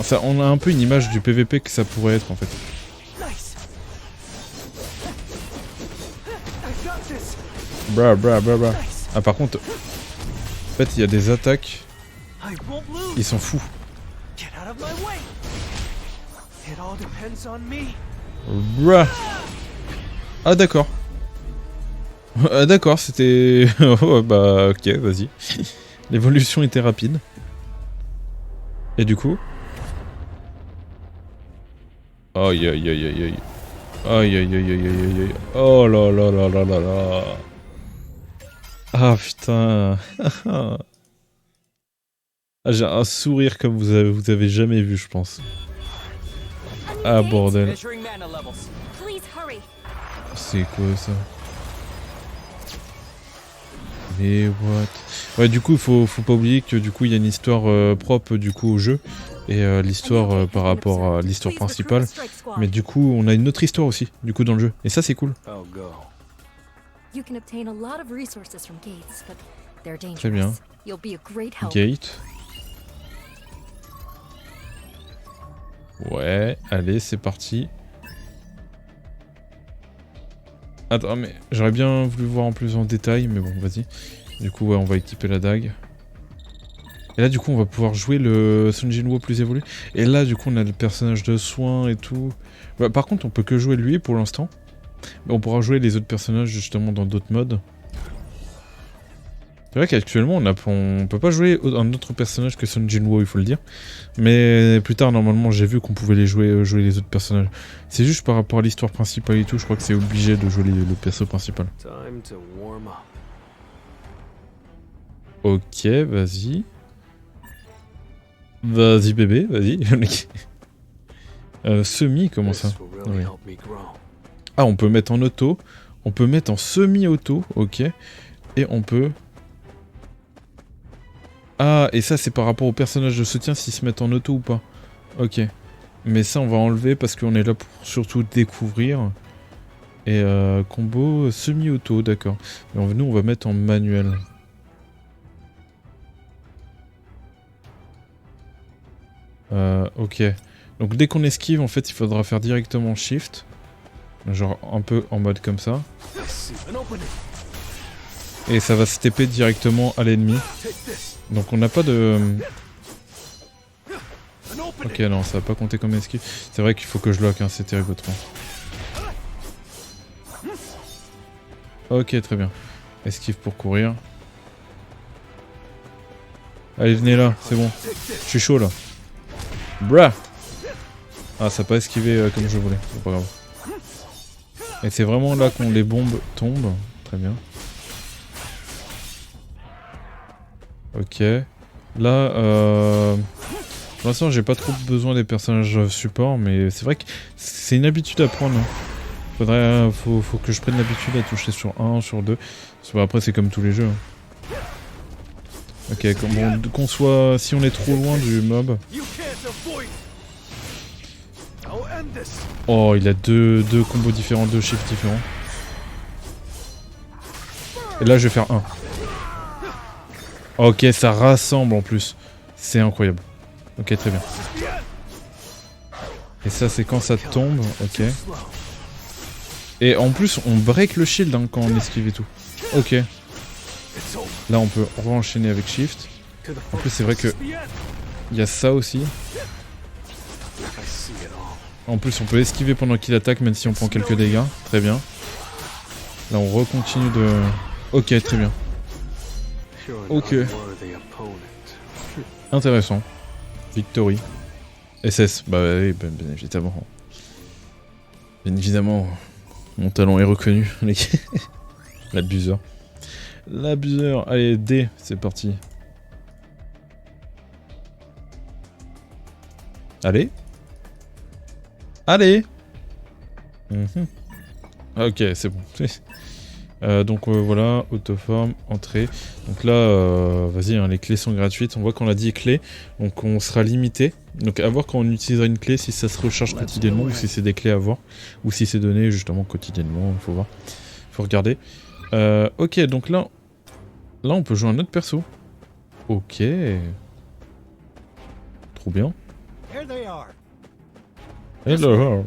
Ça, on a un peu une image du PVP que ça pourrait être, en fait. Bra, bra, bra, bra. Ah, par contre... En fait, il y a des attaques... Ils sont fous. Bra. Ah, d'accord. Ah, d'accord, c'était... Oh, bah, ok, vas-y. L'évolution était rapide. Et du coup... Aïe aïe aïe aïe aïe. Aïe aïe aïe aïe aïe aïe. Oh là là là là là là. Ah putain. Ah, j'ai un sourire comme vous avez jamais vu, je pense. Ah bordel. C'est quoi ça? Mais what? Ouais, du coup, faut pas oublier que du coup, il y a une histoire propre du coup au jeu et l'histoire par rapport à l'histoire principale. Mais du coup, on a une autre histoire aussi du coup dans le jeu. Et ça, c'est cool. Très bien. Gate. Ouais, allez, c'est parti. Attends, mais j'aurais bien voulu voir en plus en détail, mais bon, vas-y. Du coup, ouais, on va équiper la dague. Et là, du coup, on va pouvoir jouer le Sun Jinwoo plus évolué. Et là, du coup, on a le personnage de soin et tout. Bah, par contre, on peut que jouer lui pour l'instant. Mais on pourra jouer les autres personnages justement dans d'autres modes. C'est vrai qu'actuellement, on peut pas jouer un autre personnage que Sun Jinwoo, il faut le dire. Mais plus tard, normalement, j'ai vu qu'on pouvait les jouer les autres personnages. C'est juste par rapport à l'histoire principale et tout, je crois que c'est obligé de jouer le perso principal. Ok, vas-y. Vas-y bébé, vas-y. Semi, comment ça? Oui. Ah, on peut mettre en auto. On peut mettre en semi-auto, ok. Et on peut... Ah, et ça c'est par rapport aux personnages de soutien s'ils se mettent en auto ou pas. Ok. Mais ça on va enlever parce qu'on est là pour surtout découvrir. Et combo semi-auto, d'accord. Nous on va mettre en manuel. Ok. Donc dès qu'on esquive en fait il faudra faire directement shift. Genre un peu en mode comme ça. Et ça va se TP directement à l'ennemi. Donc on n'a pas de... Ok non, ça va pas compter comme esquive. C'est vrai qu'il faut que je lock, hein, c'est terrible autrement. Ok, très bien. Esquive pour courir. Allez, venez là, c'est bon. Je suis chaud là. Brah. Ah, ça n'a pas esquivé comme je voulais, c'est pas grave. Et c'est vraiment là qu'on les bombes tombent. Très bien. Ok. Là, pour l'instant, j'ai pas trop besoin des personnages support, mais c'est vrai que c'est une habitude à prendre. Hein. Faut que je prenne l'habitude à toucher sur 1, sur 2. Après, c'est comme tous les jeux. Hein. Ok, qu'on soit... Si on est trop loin du mob... Oh, il a deux combos différents, 2 shifts différents. Et là, je vais faire 1. Ok, ça rassemble en plus. C'est incroyable. Ok, très bien. Et ça, c'est quand ça tombe. Ok. Et en plus, on break le shield hein, quand on esquive et tout. Ok. Là, on peut re-enchaîner avec shift. En plus, c'est vrai que il y a ça aussi. En plus, on peut esquiver pendant qu'il attaque, même si on prend quelques dégâts. Très bien. Là, on recontinue de... Ok, très bien. Ok. Intéressant. Victory. SS. Bah oui, bien évidemment. Bien évidemment, mon talent est reconnu. L'abuseur. L'abuseur. Allez, D, c'est parti. Allez. Allez. Ok, c'est bon. Donc voilà, autoforme, entrée. Donc là, vas-y, hein, les clés sont gratuites. On voit qu'on a 10 clés, donc on sera limité. Donc à voir quand on utilisera une clé, si ça se recharge quotidiennement ou si c'est des clés à voir. Ou si c'est donné justement quotidiennement, il faut voir. Faut regarder. Ok, donc là on peut jouer un autre perso. Ok. Trop bien. Hello.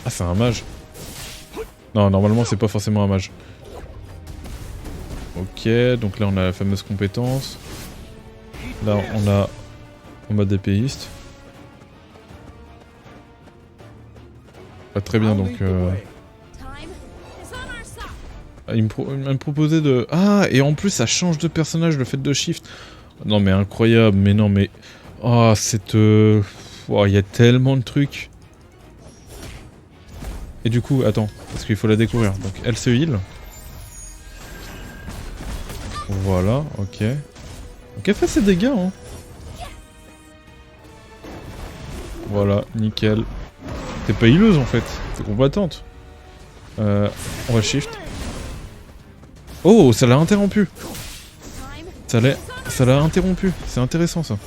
Ah, c'est un mage. Non, normalement c'est pas forcément un mage. Ok, donc là on a la fameuse compétence. Là on a en mode épéiste. Ah, très bien donc... Il me proposait de... Ah, et en plus ça change de personnage le fait de shift. Non mais incroyable, mais non mais... Oh, cette... Oh, il y a tellement de trucs. Et du coup, attends, parce qu'il faut la découvrir. Donc elle se heal. Voilà, ok. Donc elle fait ses dégâts, hein. Voilà, nickel. T'es pas healeuse en fait, t'es combattante. On va shift. Oh, ça l'a interrompu. Ça l'a interrompu, c'est intéressant ça.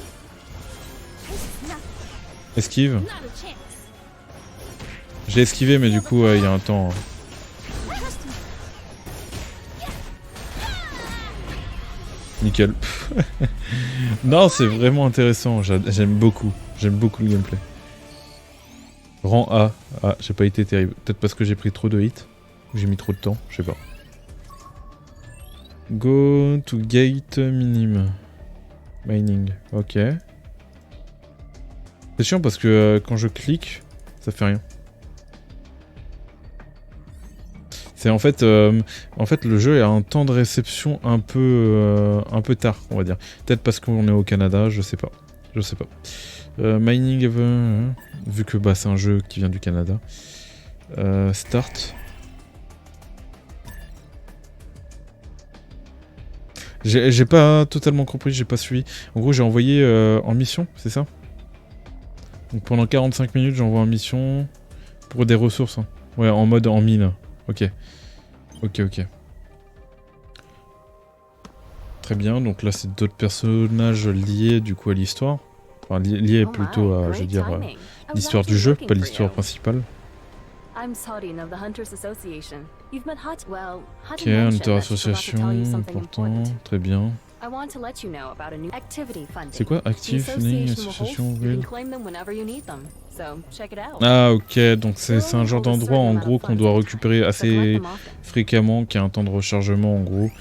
Esquive. J'ai esquivé mais du coup il y a un temps... Nickel. Non, c'est vraiment intéressant, j'aime beaucoup le gameplay. Rang A. Ah, j'ai pas été terrible. Peut-être parce que j'ai pris trop de hits. Ou j'ai mis trop de temps, je sais pas. Go to gate minim. Mining, ok. C'est chiant parce que quand je clique, ça fait rien. C'est en fait le jeu a un temps de réception un peu tard, on va dire. Peut-être parce qu'on est au Canada, je sais pas. Mining, vu que bah, c'est un jeu qui vient du Canada. Start. J'ai pas totalement compris, j'ai pas suivi. En gros, j'ai envoyé en mission, c'est ça? Donc pendant 45 minutes, j'envoie en mission pour des ressources. Hein. Ouais, en mode en mine. Ok. Ok. Très bien, donc là c'est d'autres personnages liés du coup à l'histoire. Enfin liés plutôt à, je veux dire, l'histoire du jeu, pas l'histoire principale. Ok, Hunter Association, important, très bien. C'est quoi Active Funding Association Will? Ah ok, donc c'est un genre d'endroit en gros qu'on doit récupérer assez fréquemment, qui a un temps de rechargement en gros.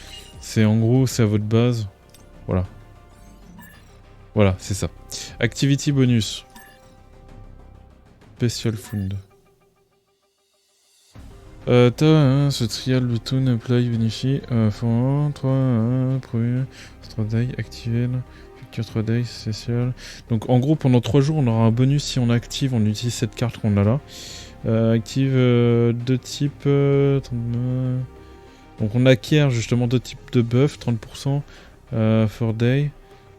C'est en gros, c'est à votre base. Voilà. Voilà, c'est ça. Activity bonus. Special Fund. Ce trial button apply bénéficie. Fond 3 premier 3 die activé. Facture 3 die spécial. Donc en gros pendant 3 jours on aura un bonus si on active, on utilise cette carte qu'on a là. Active 2 types. Donc on acquiert justement 2 types de buff, 30% for day.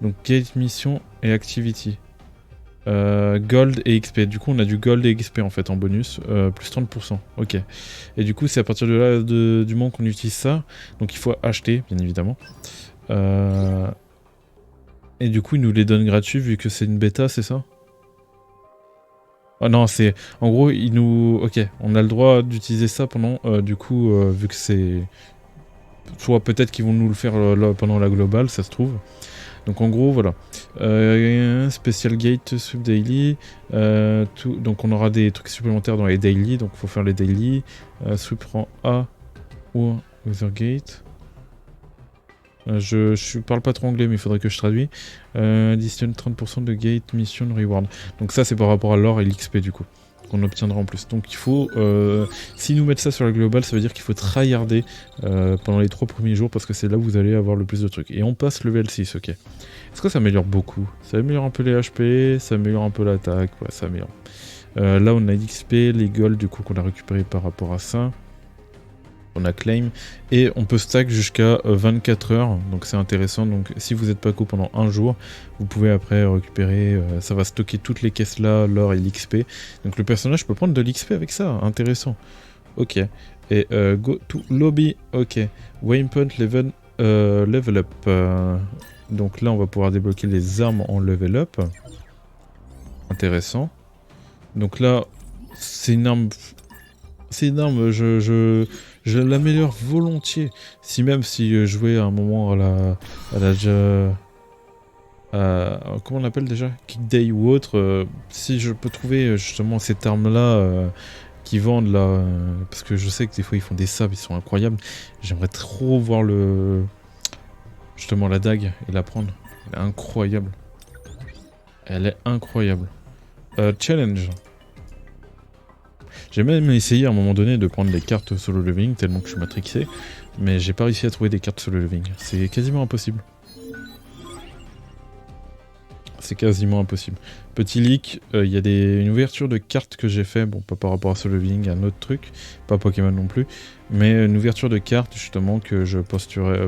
Donc gate mission et activity. Gold et XP. Du coup, on a du Gold et XP en fait en bonus, plus 30%. Ok. Et du coup, c'est à partir de là, du moment qu'on utilise ça. Donc, il faut acheter, bien évidemment. Et du coup, il nous les donne gratuits vu que c'est une bêta, c'est ça? Oh non, c'est... En gros, il nous... Ok, on a le droit d'utiliser ça pendant... du coup, vu que c'est... Soit peut-être qu'ils vont nous le faire pendant la globale, ça se trouve. Donc en gros, voilà. Special Gate, Sweep Daily. Donc on aura des trucs supplémentaires dans les Daily, donc il faut faire les Daily. Sweep rang A ou Other Gate. Je parle pas trop anglais, mais il faudrait que je traduise. Addition 30% de Gate Mission Reward. Donc ça, c'est par rapport à l'or et l'XP du coup. Qu'on obtiendra en plus. Donc il faut, si nous mettent ça sur la globale, ça veut dire qu'il faut tryharder pendant les 3 premiers jours parce que c'est là où vous allez avoir le plus de trucs. Et on passe level 6, ok. Est-ce que ça améliore beaucoup? Ça améliore un peu les HP, ça améliore un peu l'attaque, ouais, ça améliore. Là on a l'XP, les gold du coup qu'on a récupéré par rapport à ça. On a claim et on peut stack jusqu'à 24 heures, donc c'est intéressant. Donc si vous êtes Paco pendant un jour, vous pouvez après récupérer, ça va stocker toutes les caisses là, l'or et l'XP. Donc le personnage peut prendre de l'XP avec ça, intéressant. Ok, et go to lobby, ok. Waypoint level, level up. Donc là on va pouvoir débloquer les armes en level up. Intéressant. Donc là, c'est une arme... C'est une arme, je l'améliore volontiers. Si même si je jouais à un moment à la comment on appelle déjà, Kick Day ou autre, si je peux trouver justement cette arme là qui vendent là, parce que je sais que des fois ils font des sabres, ils sont incroyables. J'aimerais trop voir justement la dague et la prendre. Elle est incroyable. Elle est incroyable. Challenge. J'ai même essayé à un moment donné de prendre des cartes solo leveling tellement que je suis matrixé, mais j'ai pas réussi à trouver des cartes solo leveling. C'est quasiment impossible. C'est quasiment impossible. Petit leak, il y a une ouverture de cartes que j'ai fait, bon pas par rapport à solo leveling, un autre truc, pas Pokémon non plus, mais une ouverture de cartes justement que je posterai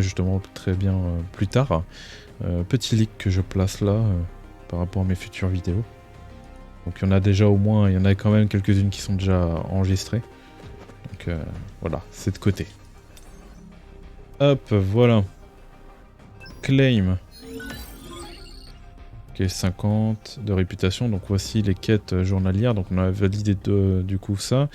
justement très bien plus tard. Petit leak que je place là par rapport à mes futures vidéos. Donc il y en a déjà au moins, il y en a quand même quelques-unes qui sont déjà enregistrées. Donc voilà, c'est de côté. Hop, voilà. Claim. Ok, 50 de réputation. Donc voici les quêtes journalières. Donc on a validé du coup ça.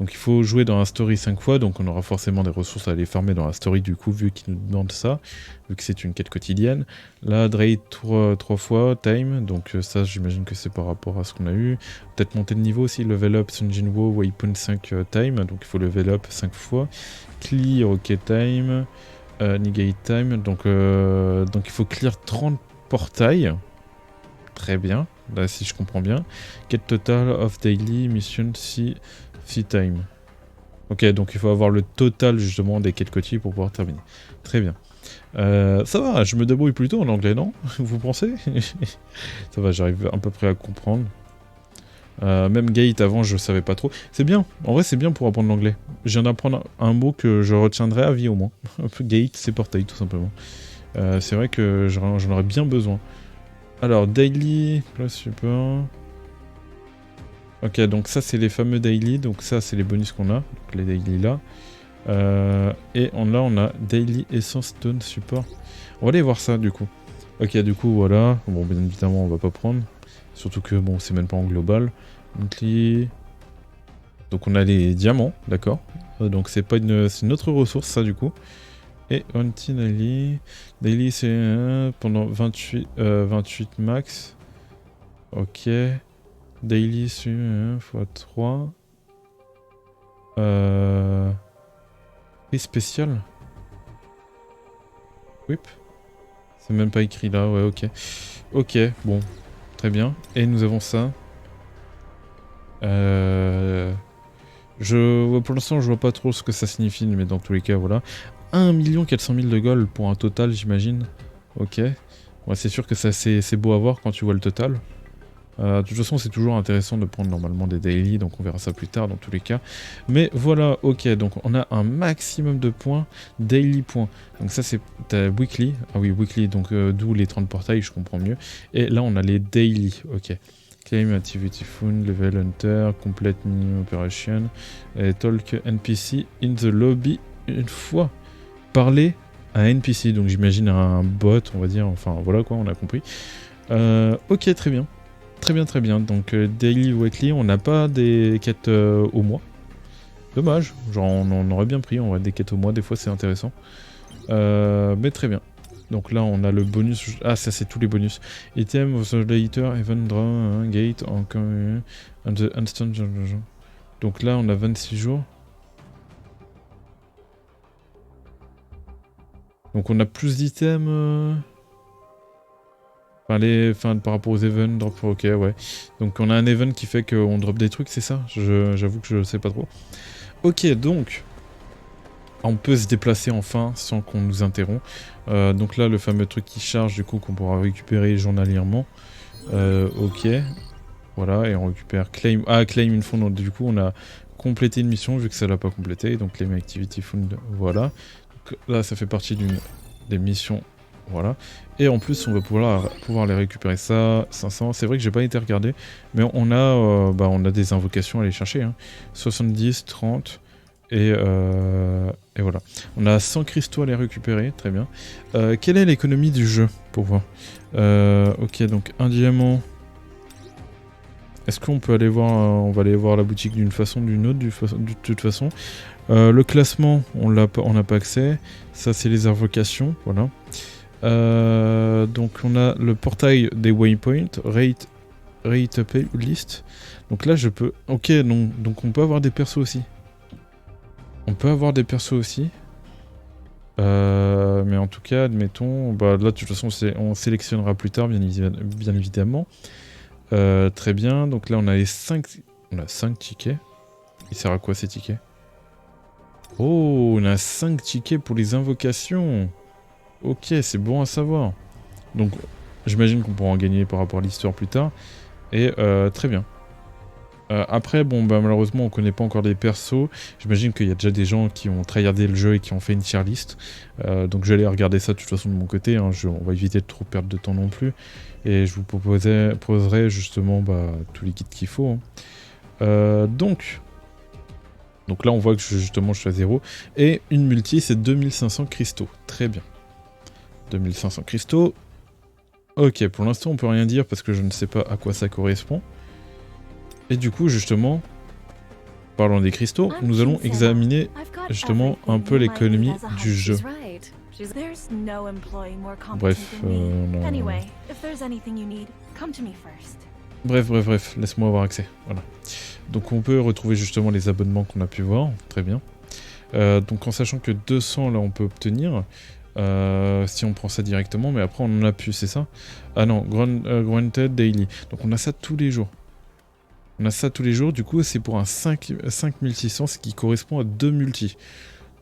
Donc il faut jouer dans la story 5 fois. Donc on aura forcément des ressources à aller farmer dans la story du coup, vu qu'il nous demande ça. Vu que c'est une quête quotidienne. Là, Draid 3 fois, time. Donc ça, j'imagine que c'est par rapport à ce qu'on a eu. Peut-être monter de niveau aussi. Level up, Sunjinwo, Waypoint 5 time. Donc il faut level up 5 fois. Clear, ok, time. Negate time. Donc il faut clear 30 portails. Très bien, là si je comprends bien. Quête total of daily mission si time. Ok, donc il faut avoir le total justement des quêtes quotidiennes pour pouvoir terminer. Très bien. Ça va, je me débrouille plutôt en anglais, non? Vous pensez? Ça va, j'arrive à peu près à comprendre. Même Gate avant, je savais pas trop. C'est bien, en vrai c'est bien pour apprendre l'anglais. Je viens d'apprendre un mot que je retiendrai à vie au moins. Gate, c'est portail tout simplement. C'est vrai que j'en aurais bien besoin. Alors, daily, là, super. Ok, donc ça, c'est les fameux daily. Donc ça, c'est les bonus qu'on a. Donc les daily là. Et là, on a daily essence stone support. On va aller voir ça, du coup. Ok, du coup, voilà. Bon, bien évidemment, on va pas prendre. Surtout que, bon, c'est même pas en global. Monthly. Donc on a les diamants, d'accord. Donc c'est pas c'est une autre ressource, ça, du coup. Et Hunting Daily. Daily c'est pendant 28 max. Ok. Daily c'est x3. Prix spécial. Whip. C'est même pas écrit là, ouais, ok. Ok, bon. Très bien. Et nous avons ça. Pour l'instant je vois pas trop ce que ça signifie, mais dans tous les cas, voilà. 1 400 000 de gold pour un total, j'imagine. Ok. Ouais, c'est sûr que c'est beau à voir quand tu vois le total. De toute façon, c'est toujours intéressant de prendre normalement des daily, donc on verra ça plus tard dans tous les cas. Mais voilà, ok, donc on a un maximum de points, daily points. Donc ça c'est weekly, ah oui, weekly, donc d'où les 30 portails, je comprends mieux. Et là on a les daily, ok. Claim Activity Fund, Level Hunter, Complete Mini Operation, et Talk NPC in the lobby une fois. Parler à un NPC, donc j'imagine un bot, on va dire, enfin voilà quoi, on a compris. Ok, très bien. Très bien, donc daily ou weekly, on n'a pas des quêtes au mois. Dommage, genre on aurait bien pris, on aurait des quêtes au mois, des fois c'est intéressant. Mais très bien. Donc là, on a le bonus. Ah, ça, c'est tous les bonus. Item of the later event draw, gate, encore and the instant. Donc là, on a 26 jours. Donc on a plus d'items. Enfin, par rapport aux events, drop. Ok, ouais. Donc on a un event qui fait qu'on drop des trucs, c'est ça? J'avoue que je sais pas trop. Ok, donc. On peut se déplacer enfin sans qu'on nous interrompt. Donc là, le fameux truc qui charge, du coup, qu'on pourra récupérer journalièrement. Ok. Voilà, et on récupère claim. Ah, claim une fond. Donc, du coup, on a complété une mission vu que ça l'a pas complété. Donc, claim activity found. Voilà. Donc, là, ça fait partie d'une des missions. Voilà. Et en plus, on va pouvoir les récupérer. Ça, 500. C'est vrai que j'ai pas été regardé. Mais on a des invocations à aller chercher. Hein. 70, 30. Et voilà. On a 100 cristaux à les récupérer, très bien. Quelle est l'économie du jeu, pour voir? Ok, donc un diamant. Est-ce qu'on peut aller voir... on va aller voir la boutique d'une façon ou d'une autre, de toute façon. Le classement, on n'a pas accès. Ça, c'est les invocations, voilà. Donc on a le portail des waypoints, rate pay list. Donc là, je peux... Ok, non, donc on peut avoir des persos aussi. On peut avoir des persos aussi. Mais en tout cas, admettons... Bah, là, de toute façon, on sélectionnera plus tard, bien évidemment. Très bien. Donc là, on a les 5... On a 5 tickets. Il sert à quoi, ces tickets? Oh, on a 5 tickets pour les invocations. Ok, c'est bon à savoir. Donc, j'imagine qu'on pourra en gagner par rapport à l'histoire plus tard. Et très bien. Après, bon, bah, malheureusement, on connaît pas encore les persos. J'imagine qu'il y a déjà des gens qui ont tryhardé le jeu et qui ont fait une tier list. Donc, j'allais regarder ça de toute façon de mon côté. Hein. On va éviter de trop perdre de temps non plus. Et je vous proposerai justement tous les guides qu'il faut. Hein. Donc là, on voit que justement, je suis à 0. Et une multi, c'est 2500 cristaux. Très bien. 2500 cristaux. Ok, pour l'instant, on peut rien dire parce que je ne sais pas à quoi ça correspond. Et du coup, justement, parlons des cristaux, nous allons examiner justement un peu l'économie du jeu. Bref, Bref, laisse-moi avoir accès. Voilà. Donc on peut retrouver justement les abonnements qu'on a pu voir, très bien. Donc en sachant que 200 là on peut obtenir, si on prend ça directement, mais après on en a plus, c'est ça? Ah non, Granted Daily. Donc on a ça tous les jours. On a ça tous les jours, du coup c'est pour un 5600, ce qui correspond à 2 multis.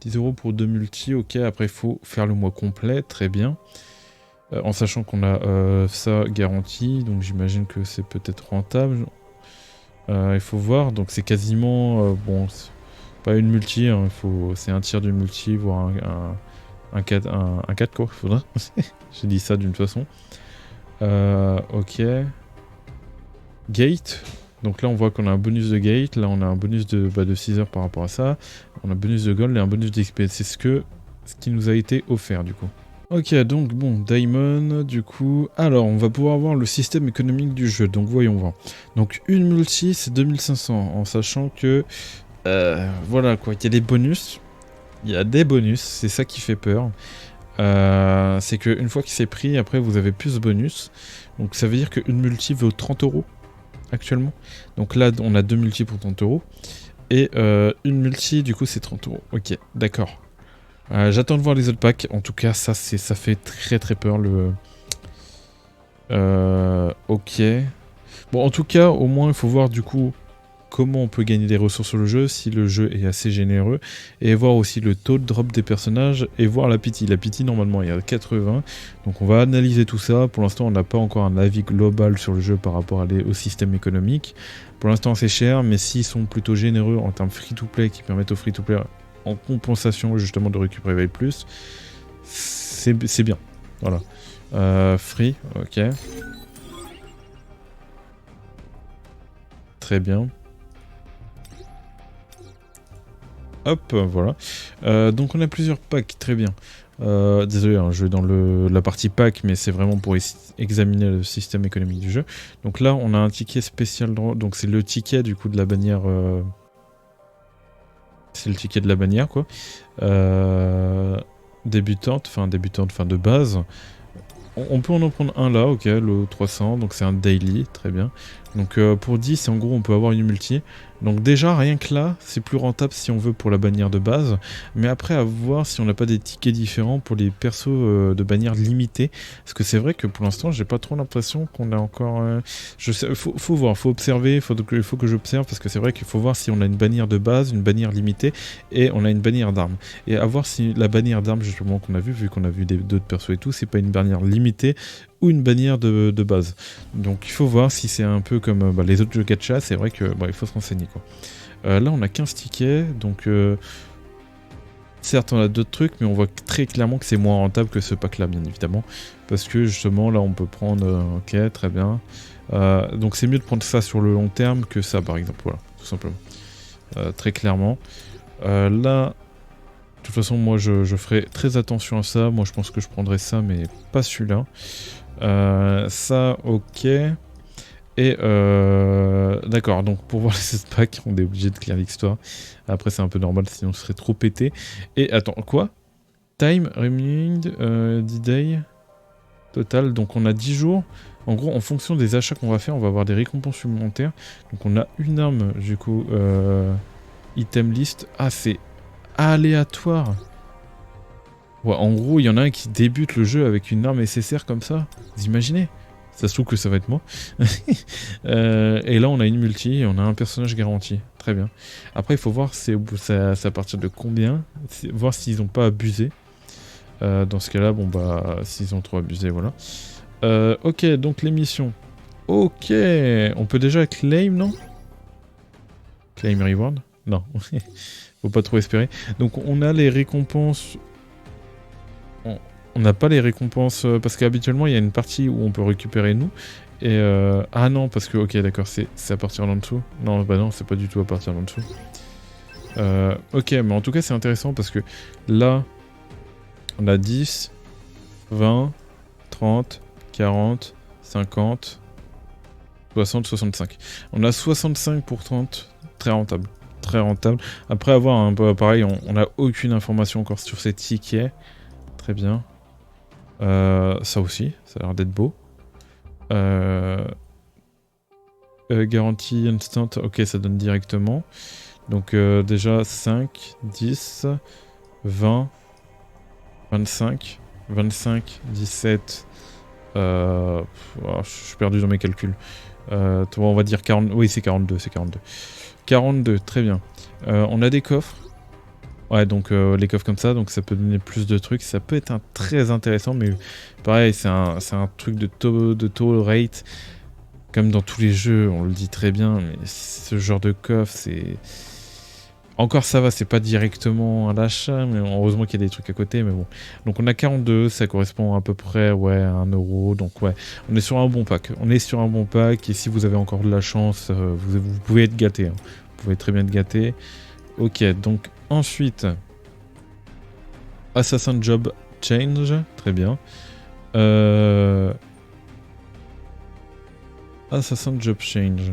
10 € pour 2 multis, ok, après il faut faire le mois complet, très bien. En sachant qu'on a ça garanti, donc j'imagine que c'est peut-être rentable. Il faut voir, donc c'est quasiment, bon, pas une multi, hein, c'est un tiers d'une multi, voire un 4 quoi, faudra. J'ai dit ça d'une façon. Ok. Gate. Donc là, on voit qu'on a un bonus de gate. Là, on a un bonus de 6 heures par rapport à ça. On a un bonus de gold et un bonus d'XP. C'est ce qui nous a été offert, du coup. Ok, donc bon, Diamond, du coup... Alors, on va pouvoir voir le système économique du jeu. Donc, voyons voir. Donc, une multi, c'est 2500. En sachant que... voilà, quoi. Il y a des bonus. Il y a des bonus. C'est ça qui fait peur. C'est qu'une fois qu'il s'est pris, après, vous avez plus de bonus. Donc, ça veut dire qu'une multi vaut 30 € actuellement. Donc là, on a 2 multis pour 30 €. Et une multi, du coup, c'est 30 €. Ok, d'accord. J'attends de voir les autres packs. En tout cas, ça fait très très peur. Ok. Bon, en tout cas, au moins, il faut voir du coup comment on peut gagner des ressources sur le jeu, si le jeu est assez généreux, et voir aussi le taux de drop des personnages, et voir la pity. La pity, normalement, il y a 80, donc on va analyser tout ça. Pour l'instant, on n'a pas encore un avis global sur le jeu par rapport au système économique. Pour l'instant, c'est cher, mais s'ils sont plutôt généreux en termes free-to-play, qui permettent aux free-to-play, en compensation, justement, de récupérer plus, c'est bien. Voilà. Free, ok. Très bien. Hop, voilà. Donc on a plusieurs packs, très bien. Désolé, hein, je vais dans la partie pack, mais c'est vraiment pour examiner le système économique du jeu. Donc là, on a un ticket spécial, donc c'est le ticket du coup de la bannière. C'est le ticket de la bannière, quoi. débutante, enfin de base. On peut en prendre un là, ok, le 300, donc c'est un daily, très bien. Donc pour 10, en gros, on peut avoir une multi. Donc déjà, rien que là, c'est plus rentable si on veut pour la bannière de base. Mais après, à voir si on n'a pas des tickets différents pour les persos de bannière limitée. Parce que c'est vrai que pour l'instant, j'ai pas trop l'impression qu'on a encore... je sais, faut voir, faut observer, il faut que j'observe. Parce que c'est vrai qu'il faut voir si on a une bannière de base, une bannière limitée, et on a une bannière d'armes. Et à voir si la bannière d'armes, justement, qu'on a vu qu'on a vu d'autres persos et tout, c'est pas une bannière limitée ou une bannière de base. Donc il faut voir si c'est un peu comme les autres jeux gacha, c'est vrai que il faut se renseigner quoi. Là on a 15 tickets, donc certes on a d'autres trucs, mais on voit très clairement que c'est moins rentable que ce pack là bien évidemment. Parce que justement là on peut prendre, ok très bien. Donc c'est mieux de prendre ça sur le long terme que ça par exemple, voilà, tout simplement. Très clairement. Là... De toute façon, moi, je ferai très attention à ça. Moi, je pense que je prendrai ça, mais pas celui-là. Ça, ok. Et d'accord, donc pour voir les 7 packs, on est obligé de clear l'histoire. Après, c'est un peu normal, sinon ce serait trop pété. Et attends, quoi? Time, remaining, 10 days, total. Donc on a 10 jours. En gros, en fonction des achats qu'on va faire, on va avoir des récompenses supplémentaires. Donc on a une arme, du coup, item list. Ah, c'est aléatoire. Ouais, en gros, il y en a un qui débute le jeu avec une arme SSR comme ça. Vous imaginez? Ça se trouve que ça va être moi. Et là, on a une multi et on a un personnage garanti. Très bien. Après, il faut voir c'est à partir de combien. Voir s'ils n'ont pas abusé. Dans ce cas-là, bon bah, s'ils ont trop abusé, voilà. Ok, donc les missions. Ok, on peut déjà claim, non? Claim reward? Non. Faut pas trop espérer. Donc on a les récompenses. On n'a pas les récompenses parce qu'habituellement il y a une partie où on peut récupérer nous. Et ah non, parce que ok d'accord, c'est à partir d'en dessous. Non, bah non, c'est pas du tout à partir d'en dessous. Ok, mais en tout cas c'est intéressant parce que là on a 10, 20, 30, 40, 50, 60, 65. On a 65 pour 30, très rentable. Très rentable. Après avoir un peu pareil, on n'a aucune information encore sur ces tickets. Très bien. Ça aussi, ça a l'air d'être beau. Garantie instant, ok, ça donne directement. Donc déjà 5, 10, 20, 25, 25, 17. Je suis perdu dans mes calculs. On va dire 40. Oui, c'est 42, c'est 42. 42, très bien. On a des coffres. Ouais, donc les coffres comme ça, donc ça peut donner plus de trucs. Ça peut être très intéressant, mais pareil, c'est un truc de taux rate. Comme dans tous les jeux, on le dit très bien, mais ce genre de coffre, c'est... Encore ça va, c'est pas directement à l'achat, mais heureusement qu'il y a des trucs à côté, mais bon. Donc on a 42, ça correspond à peu près ouais, à 1 euro, donc ouais, on est sur un bon pack. On est sur un bon pack, et si vous avez encore de la chance, vous pouvez être gâté. Hein. Vous pouvez très bien être gâté. Ok, donc ensuite... Assassin Job Change, très bien. Assassin Job Change.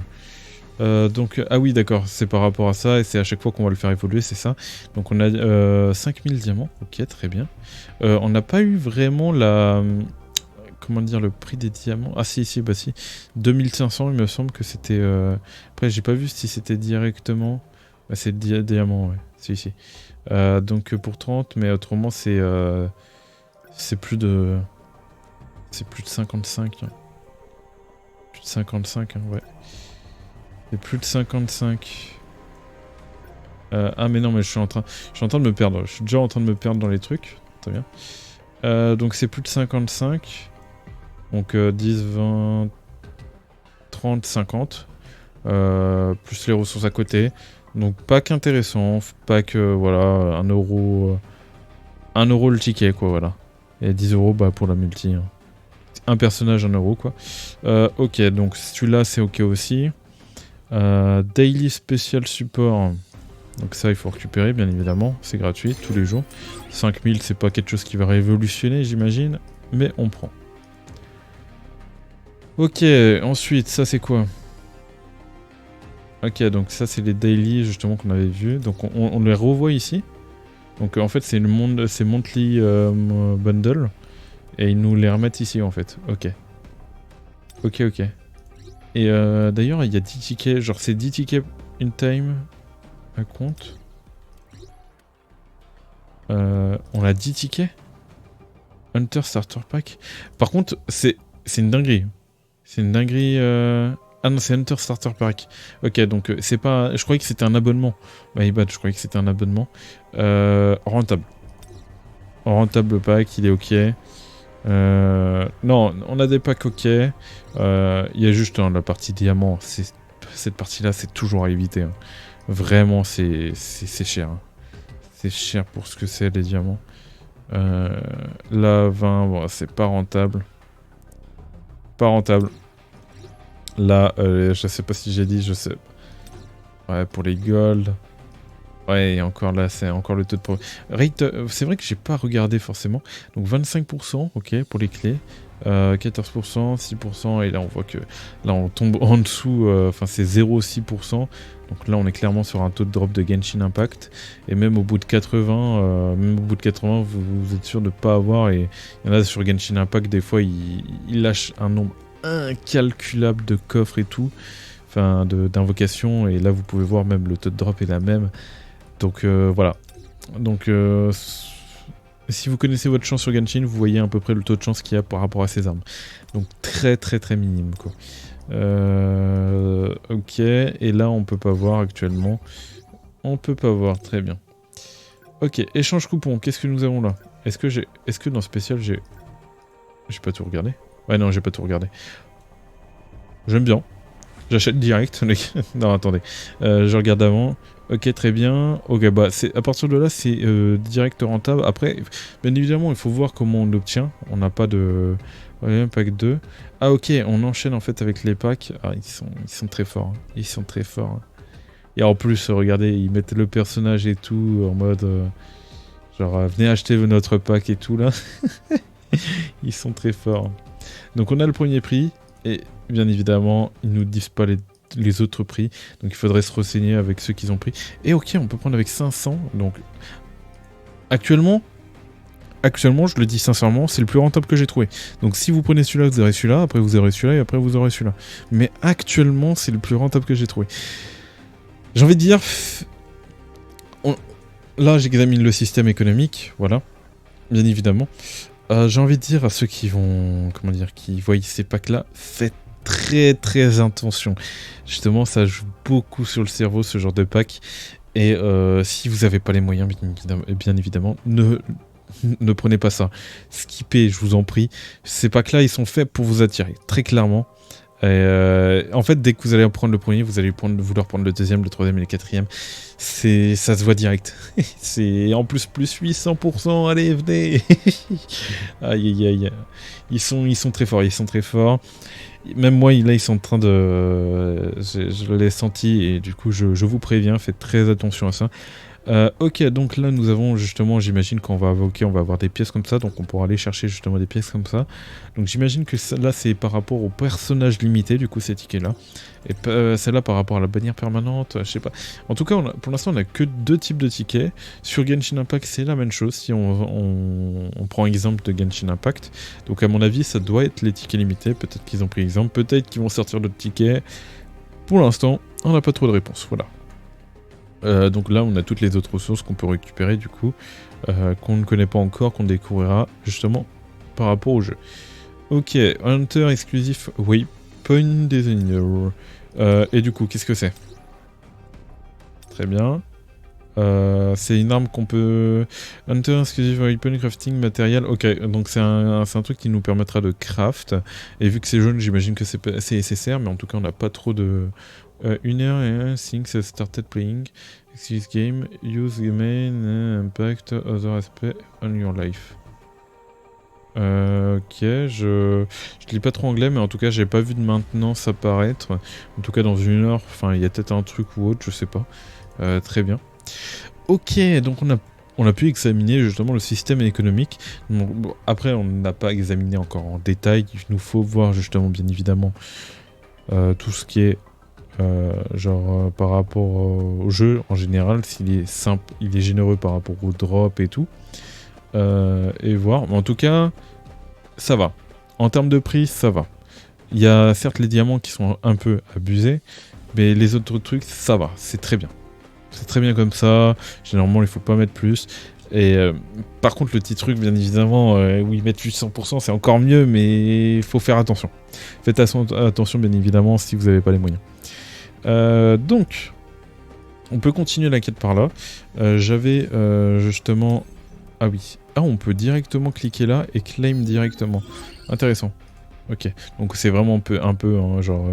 Donc, ah oui, d'accord, c'est par rapport à ça, et c'est à chaque fois qu'on va le faire évoluer, c'est ça. Donc on a 5000 diamants, ok, très bien. On n'a pas eu vraiment la... Comment dire, le prix des diamants. Ah si, bah si. 2500, il me semble que c'était... Après, j'ai pas vu si c'était directement... Ouais, c'est diamant, ouais, si. Donc pour 30, mais autrement c'est plus de... C'est plus de 55. Hein. Plus de 55, hein, ouais. C'est plus de 55. Ah mais non, mais je suis en train de me perdre. Je suis déjà en train de me perdre dans les trucs. Très bien. Donc c'est plus de 55. Donc 10, 20, 30, 50. Plus les ressources à côté. Donc pack intéressant. Pack, voilà, 1 euro. 1 euro le ticket, quoi, voilà. Et 10 euros bah, pour la multi. Hein. Un personnage, 1 euro, quoi. Ok, donc celui-là, c'est ok aussi. Daily Special Support. Donc ça, il faut récupérer, bien évidemment. C'est gratuit, tous les jours. 5000, c'est pas quelque chose qui va révolutionner, j'imagine. Mais on prend. Ok, ensuite, ça, c'est quoi? Ok, donc ça, c'est les daily, justement, qu'on avait vu. Donc on les revoit ici. Donc en fait c'est monthly bundle et ils nous les remettent ici en fait. Ok. Ok. Et d'ailleurs il y a 10 tickets, genre c'est 10 tickets in time à compte. On a 10 tickets Hunter Starter Pack. Par contre c'est une dinguerie. C'est une dinguerie... Ah non, c'est Hunter Starter Pack. Ok, donc c'est pas... Je croyais que c'était un abonnement. My bad, je croyais que c'était un abonnement. Rentable. Rentable pack, il est ok. Non, on a des packs ok. Il y a juste la partie diamant. Cette partie-là, c'est toujours à éviter. Hein. Vraiment, c'est cher. Hein. C'est cher pour ce que c'est, les diamants. Là, 20, bon, c'est pas rentable. Pas rentable. Là, je sais pas si j'ai dit, je sais. Ouais, pour les gold. Ouais, et encore là, c'est encore le taux de rate. C'est vrai que j'ai pas regardé forcément. Donc 25%, ok, pour les clés. 14%, 6%, et là on voit que là on tombe en dessous, enfin c'est 0,6%. Donc là on est clairement sur un taux de drop de Genshin Impact. Et même au bout de 80, vous êtes sûr de pas avoir. Et il y en a sur Genshin Impact, des fois il lâche un nombre incalculable de coffres et tout. Enfin d'invocations. Et là vous pouvez voir même le taux de drop est la même. Donc voilà. Donc si vous connaissez votre chance sur Genshin, vous voyez à peu près le taux de chance qu'il y a par rapport à ces armes. Donc très minime quoi. Ok, et là on peut pas voir actuellement. On peut pas voir, très bien. Ok, échange coupon, qu'est-ce que nous avons là? Est-ce que dans spécial j'ai pas tout regardé? Ouais non, j'ai pas tout regardé. J'aime bien. J'achète direct. Non attendez, je regarde avant. Ok, très bien. Ok, bah à partir de là, c'est direct rentable. Après, bien évidemment, il faut voir comment on l'obtient. On n'a pas de... Ouais, pack 2. Ah ok, on enchaîne en fait avec les packs. Ah, ils sont très forts. Hein. Ils sont très forts. Hein. Et en plus, regardez, ils mettent le personnage et tout en mode... genre, venez acheter notre pack et tout là. Ils sont très forts. Donc on a le premier prix. Et bien évidemment, ils nous disent pas les autres prix, donc il faudrait se renseigner avec ceux qu'ils ont pris. Et ok, on peut prendre avec 500, donc actuellement, je le dis sincèrement, c'est le plus rentable que j'ai trouvé. Donc si vous prenez celui-là, vous aurez celui-là, après vous aurez celui-là, et après vous aurez celui-là. Mais actuellement, c'est le plus rentable que j'ai trouvé. J'ai envie de dire... Là, j'examine le système économique, voilà, bien évidemment. J'ai envie de dire à ceux qui vont... Comment dire, qui voient ces packs-là, faites très attention. Justement, ça joue beaucoup sur le cerveau, ce genre de pack. Et si vous n'avez pas les moyens, bien évidemment, ne prenez pas ça. Skippez, je vous en prie. Ces packs-là, ils sont faits pour vous attirer, très clairement. En fait, dès que vous allez prendre le premier, vous allez vouloir prendre le deuxième, le troisième et le quatrième. Ça se voit direct. C'est en plus 800%. Allez, venez. Aïe. Ils sont très forts. Ils sont très forts. Même moi, là, ils sont en train de... Je l'ai senti et du coup, je vous préviens, faites très attention à ça. Ok, donc là, nous avons justement, j'imagine qu'on va invoquer, on va avoir des pièces comme ça, donc on pourra aller chercher justement des pièces comme ça. Donc j'imagine que là, c'est par rapport au personnage limité, du coup, ces tickets-là. Et celle-là, par rapport à la bannière permanente, je sais pas. En tout cas, pour l'instant, on a que 2 types de tickets. Sur Genshin Impact, c'est la même chose, si on prend exemple de Genshin Impact. Donc à mon avis, ça doit être les tickets limités. Peut-être qu'ils ont pris exemple, peut-être qu'ils vont sortir d'autres tickets. Pour l'instant, on n'a pas trop de réponses, voilà. Donc là on a toutes les autres ressources qu'on peut récupérer du coup, qu'on ne connaît pas encore, qu'on découvrira justement par rapport au jeu. Ok, Hunter exclusif Waypoint Designer. Et du coup, qu'est-ce que c'est? Très bien. C'est une arme qu'on peut... Hunter exclusif Weapon Crafting Matériel. Ok, donc c'est un truc qui nous permettra de craft. Et vu que c'est jaune, j'imagine que c'est nécessaire, mais en tout cas on n'a pas trop de... 1 heure et since started playing. This game, use the main impact other aspect on your life. Ok, je lis pas trop anglais, mais en tout cas, j'ai pas vu de maintenance apparaître. En tout cas, dans 1 heure, enfin, il y a peut-être un truc ou autre, je sais pas. Très bien. Ok, donc on a pu examiner justement le système économique. Bon, après, on n'a pas examiné encore en détail. Il nous faut voir justement, bien évidemment, tout ce qui est par rapport au jeu en général, s'il est simple, il est généreux par rapport au drop et tout. Et voir, mais en tout cas, ça va. En termes de prix, ça va. Il y a certes les diamants qui sont un peu abusés, mais les autres trucs, ça va, c'est très bien. C'est très bien comme ça, généralement il faut pas mettre plus. Et par contre le petit truc bien évidemment, où ils mettent 800% c'est encore mieux, mais il faut faire attention. Faites attention bien évidemment si vous n'avez pas les moyens. Donc, on peut continuer la quête par là. J'avais justement... Ah oui, on peut directement cliquer là et claim directement. Intéressant. Ok, donc c'est vraiment un peu hein, genre...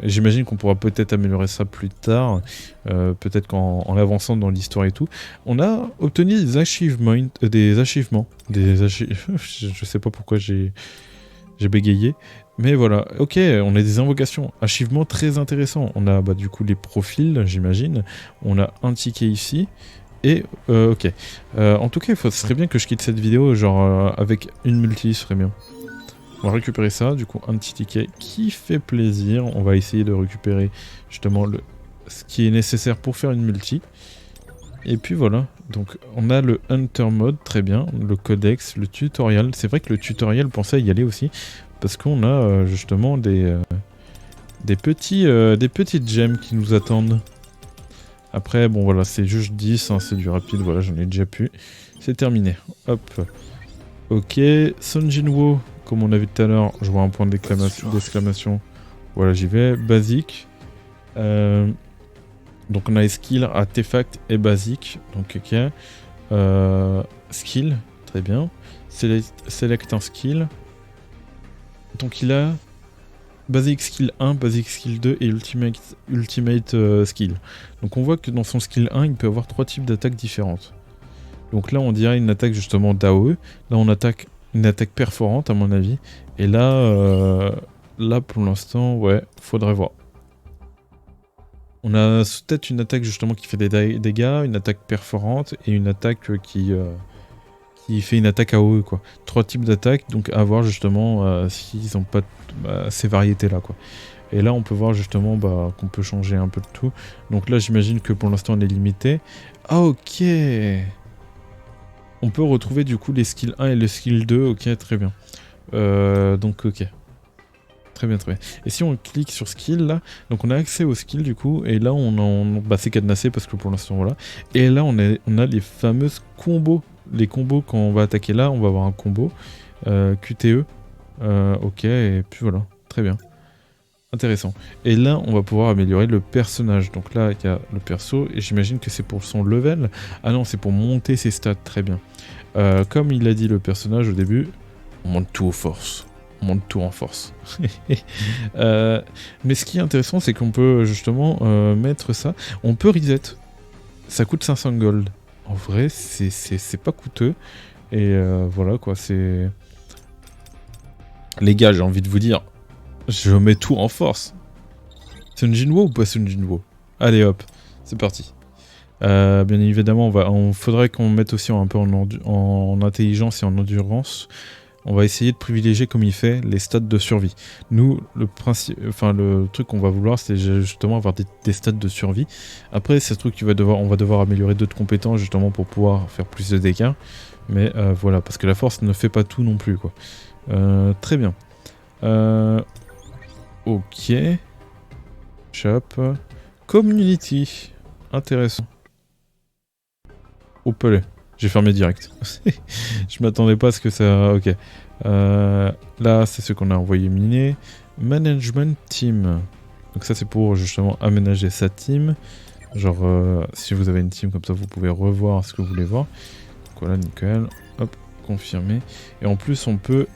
J'imagine qu'on pourra peut-être améliorer ça plus tard, peut-être qu'en avançant dans l'histoire et tout. On a obtenu des achievements, je sais pas pourquoi j'ai bégayé, mais voilà. Ok, on a des invocations, achievements très intéressants. On a du coup les profils, j'imagine. On a un ticket ici. Et ok. En tout cas, ce serait bien que je quitte cette vidéo genre avec une multi, ce serait bien. On va récupérer ça, du coup un petit ticket qui fait plaisir. On va essayer de récupérer justement ce qui est nécessaire pour faire une multi. Et puis voilà, donc on a le Hunter Mode, très bien, le codex, le tutoriel. C'est vrai que le tutoriel, pensez à y aller aussi, parce qu'on a justement des petites gemmes qui nous attendent. Après, bon voilà, c'est juste 10, hein, c'est du rapide, voilà, j'en ai déjà pu. C'est terminé, hop. Ok, Sun Jinwoo. Comme on a vu tout à l'heure, je vois un point d'exclamation. Voilà, j'y vais. Basique. Donc on a les skills, artefact et basique. Donc ok. Skill, très bien. Select un skill. Donc il a basic skill 1, basic skill 2 et ultimate skill. Donc on voit que dans son skill 1, il peut avoir 3 types d'attaques différentes. Donc là on dirait une attaque justement d'AOE. Là on attaque une attaque perforante à mon avis. Et là, là pour l'instant, ouais, faudrait voir. On a peut-être une attaque justement qui fait des dégâts, une attaque perforante et une attaque qui fait une attaque AOE quoi. 3 types d'attaques, donc à voir justement s'ils n'ont pas ces variétés là quoi. Et là on peut voir justement qu'on peut changer un peu de tout. Donc là j'imagine que pour l'instant on est limité. Ah ok. On peut retrouver du coup les skills 1 et le skill 2, ok, très bien. Donc ok. Très bien, très bien. Et si on clique sur skill là, donc on a accès au skill du coup, et là c'est cadenassé parce que pour l'instant voilà. Et là on a les fameuses combos. Les combos quand on va attaquer là, on va avoir un combo. QTE. Ok, et puis voilà, très bien. Intéressant. Et là, on va pouvoir améliorer le personnage. Donc là, il y a le perso, et j'imagine que c'est pour son level. Ah non, c'est pour monter ses stats, très bien. Comme il a dit le personnage au début, on monte tout aux forces. On monte tout en force. Mais ce qui est intéressant, c'est qu'on peut justement mettre ça. On peut reset. Ça coûte 500 gold. En vrai, c'est pas coûteux. Et voilà quoi, c'est... Les gars, j'ai envie de vous dire... Je mets tout en force. Sun Jinwoo ou pas Sun Jinwoo? Allez hop, c'est parti. Bien évidemment, faudrait qu'on mette aussi un peu en intelligence et en endurance. On va essayer de privilégier, comme il fait, les stats de survie. Nous, le truc qu'on va vouloir, c'est justement avoir des stats de survie. Après, c'est ce truc on va devoir améliorer d'autres compétences justement pour pouvoir faire plus de dégâts. Mais voilà, parce que la force ne fait pas tout non plus, quoi. Très bien. Ok. Shop. Community. Intéressant. Oh pelé. J'ai fermé direct. Je m'attendais pas à ce que ça... Ok. Là, c'est ce qu'on a envoyé miner. Management team. Donc ça, c'est pour justement aménager sa team. Genre, si vous avez une team comme ça, vous pouvez revoir ce que vous voulez voir. Donc voilà, nickel. Hop, confirmé. Et en plus, on peut...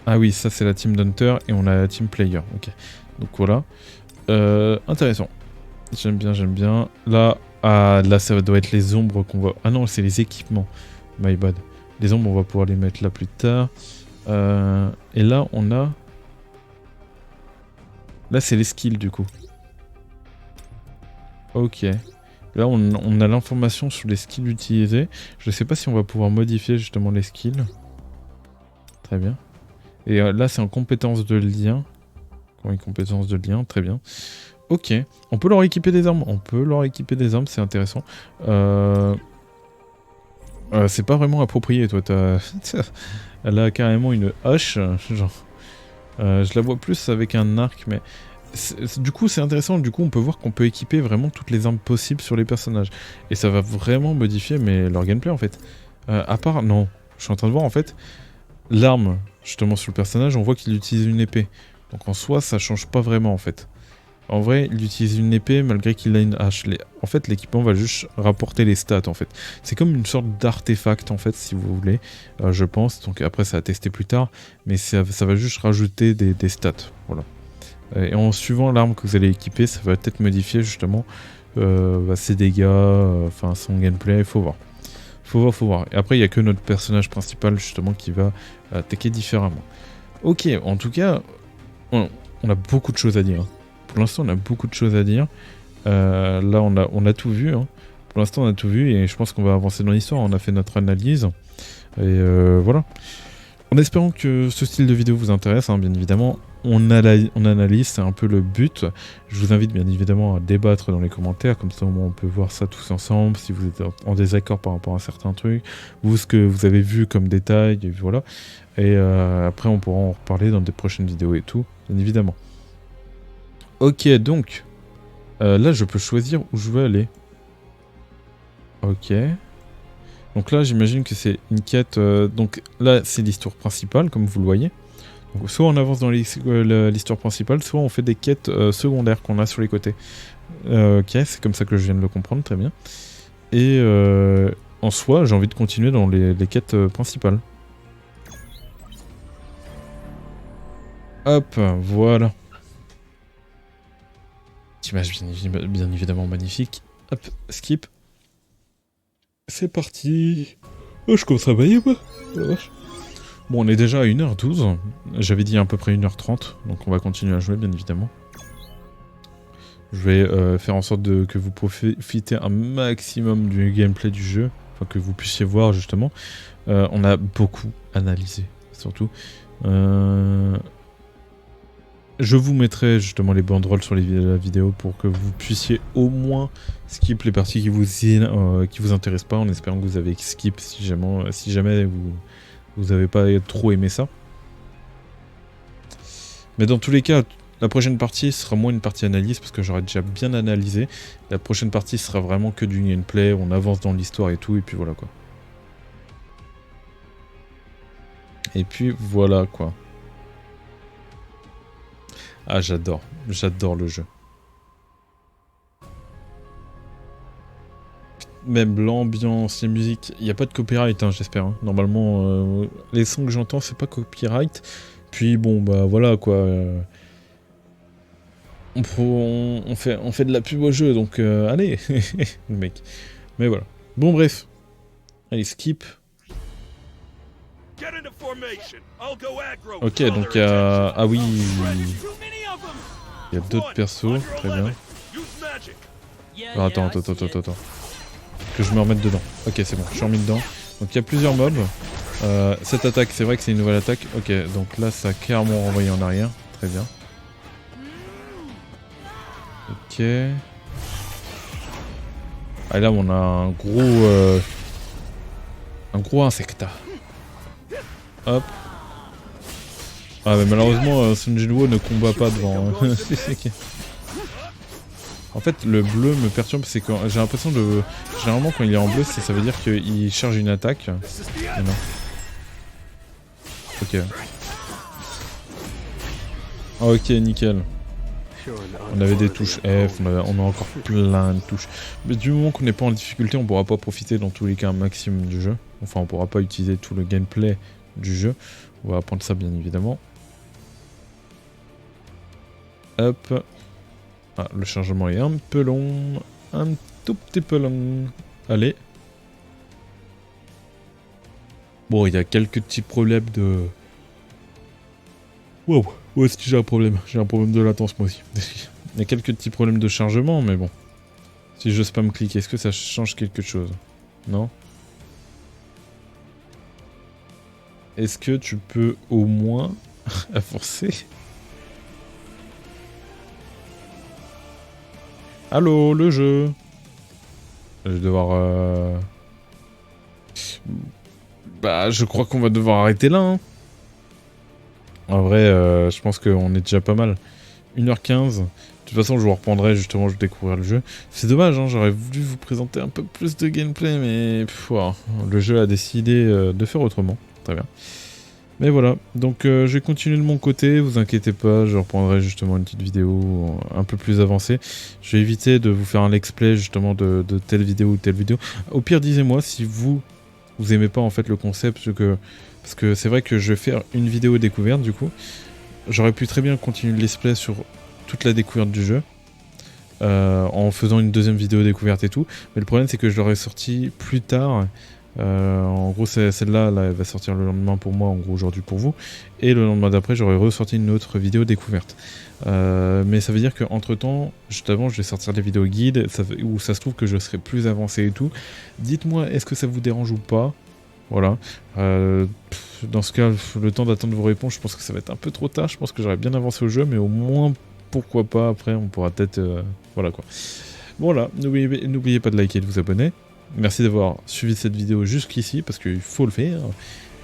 Ah oui, ça c'est la team d'Hunter et on a la team Player. Ok. Donc voilà. Intéressant. J'aime bien, j'aime bien. Là, là ça doit être les ombres qu'on va... Ah non, c'est les équipements. My bad. Les ombres, on va pouvoir les mettre là plus tard. Et là, on a... Là, c'est les skills du coup. Ok. Là, on a l'information sur les skills utilisés. Je ne sais pas si on va pouvoir modifier justement les skills. Très bien. Et là, c'est en compétence de lien. Une compétence de lien, très bien. Ok, on peut leur équiper des armes. On peut leur équiper des armes, c'est intéressant. C'est pas vraiment approprié, toi. Elle a carrément une hache, genre. Je la vois plus avec un arc, mais... Du coup, c'est intéressant. Du coup, on peut voir qu'on peut équiper vraiment toutes les armes possibles sur les personnages. Et ça va vraiment modifier leur gameplay, en fait. À part... Non, je suis en train de voir, en fait, l'arme, justement, sur le personnage, on voit qu'il utilise une épée. Donc, en soi, ça change pas vraiment, en fait. En vrai, il utilise une épée malgré qu'il a une hache. En fait, l'équipement va juste rapporter les stats, en fait. C'est comme une sorte d'artefact, en fait, si vous voulez, je pense. Donc après, ça à tester plus tard, mais ça va juste rajouter des stats, voilà. Et en suivant l'arme que vous allez équiper, ça va peut-être modifier, justement, ses dégâts, enfin, son gameplay, il faut voir. Faut voir. Et après, il n'y a que notre personnage principal, justement, qui va attaquer différemment. Ok, en tout cas, on a beaucoup de choses à dire. Pour l'instant, on a beaucoup de choses à dire. Là, on a tout vu. Hein. Pour l'instant, on a tout vu et je pense qu'on va avancer dans l'histoire. On a fait notre analyse. Et voilà. En espérant que ce style de vidéo vous intéresse, hein, bien évidemment, on analyse, c'est un peu le but. Je vous invite bien évidemment à débattre dans les commentaires, comme ça au moins on peut voir ça tous ensemble, si vous êtes en désaccord par rapport à certains trucs, vous ce que vous avez vu comme détail, et voilà. Et après on pourra en reparler dans des prochaines vidéos et tout, bien évidemment. Ok, donc, là je peux choisir où je veux aller. Ok. Donc là, j'imagine que c'est une quête... donc là, c'est l'histoire principale, comme vous le voyez. Donc, soit on avance dans l'histoire principale, soit on fait des quêtes secondaires qu'on a sur les côtés. Ok, c'est comme ça que je viens de le comprendre, très bien. Et en soi, j'ai envie de continuer dans les quêtes principales. Hop, voilà. Image bien évidemment magnifique. Hop, skip. C'est parti. Oh, je commence à bailler, moi. Bon, on est déjà à 1h12. J'avais dit à peu près 1h30. Donc on va continuer à jouer, bien évidemment. Je vais faire en sorte que vous profitez un maximum du gameplay du jeu. Enfin, que vous puissiez voir, justement. On a beaucoup analysé, surtout. Je vous mettrai justement les banderoles sur la vidéo pour que vous puissiez au moins skip les parties qui vous intéressent pas, en espérant que vous avez skip si jamais vous avez pas trop aimé ça. Mais dans tous les cas, la prochaine partie sera moins une partie analyse parce que j'aurai déjà bien analysé. La prochaine partie sera vraiment que du gameplay, on avance dans l'histoire et tout, et puis voilà quoi. Et puis voilà quoi. Ah, j'adore le jeu. Même l'ambiance, les musiques, il n'y a pas de copyright, hein, j'espère. Hein. Normalement, les sons que j'entends, c'est pas copyright. Puis bon, bah voilà quoi. On fait de la pub au jeu, donc allez, le mec. Mais voilà. Bon, bref. Allez, skip. Ok, donc il y a... Ah oui. Il y a d'autres persos, très bien. Alors, attends. Que je me remette dedans. Ok, c'est bon, je suis remis dedans. Donc il y a plusieurs mobs. Cette attaque, c'est vrai que c'est une nouvelle attaque. Ok, donc là, ça a clairement renvoyé en arrière. Très bien. Ok. Ah, et là, on a un gros insecta. Hop. Ah, mais malheureusement, Sun Jinwoo ne combat pas devant. Hein. En fait, le bleu me perturbe, c'est quand j'ai l'impression de... Généralement, quand il est en bleu, ça veut dire qu'il charge une attaque. Mais non. Ok. Ok, nickel. On avait des touches F, on a encore plein de touches. Mais du moment qu'on n'est pas en difficulté, on pourra pas profiter dans tous les cas un maximum du jeu. Enfin, on pourra pas utiliser tout le gameplay du jeu. On va apprendre ça, bien évidemment. Hop. Ah, le chargement est un peu long. Un tout petit peu long. Allez. Bon, il y a quelques petits problèmes de... Wow, où est-ce que j'ai un problème? J'ai un problème de latence, moi aussi. Il y a quelques petits problèmes de chargement, mais bon. Si je spam clique, est-ce que ça change quelque chose? Non? Est-ce que tu peux au moins... à forcer? Allô, le jeu. Je vais devoir... Bah, je crois qu'on va devoir arrêter là, hein. En vrai, je pense qu'on est déjà pas mal. 1h15. De toute façon, je vous reprendrai justement, je vais découvrir le jeu. C'est dommage, hein, j'aurais voulu vous présenter un peu plus de gameplay, mais le jeu a décidé de faire autrement. Très bien. Mais voilà, donc je vais continuer de mon côté, vous inquiétez pas, je reprendrai justement une petite vidéo un peu plus avancée. Je vais éviter de vous faire un let's play justement de telle vidéo ou telle vidéo. Au pire, disez-moi si vous aimez pas en fait le concept, parce que c'est vrai que je vais faire une vidéo découverte du coup. J'aurais pu très bien continuer le let's play sur toute la découverte du jeu, en faisant une deuxième vidéo découverte et tout. Mais le problème c'est que je l'aurais sorti plus tard. En gros, celle-là, là, elle va sortir le lendemain pour moi, en gros aujourd'hui pour vous. Et le lendemain d'après, j'aurai ressorti une autre vidéo découverte. Mais ça veut dire qu'entre temps, juste avant, je vais sortir des vidéos guides, où ça se trouve que je serai plus avancé et tout. Dites-moi, est-ce que ça vous dérange ou pas? Voilà. Dans ce cas, le temps d'attendre vos réponses, je pense que ça va être un peu trop tard. Je pense que j'aurais bien avancé au jeu, mais au moins, pourquoi pas, après, on pourra peut-être... voilà quoi. Voilà, n'oubliez pas de liker et de vous abonner. Merci d'avoir suivi cette vidéo jusqu'ici, parce qu'il faut le faire.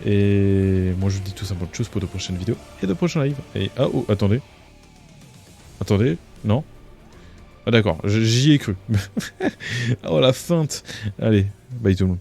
Et moi je vous dis tout simplement de choses pour de prochaines vidéos et de prochains lives. Et ah oh, attendez. Attendez, non. Ah d'accord, j'y ai cru. Oh la feinte. Allez, bye tout le monde.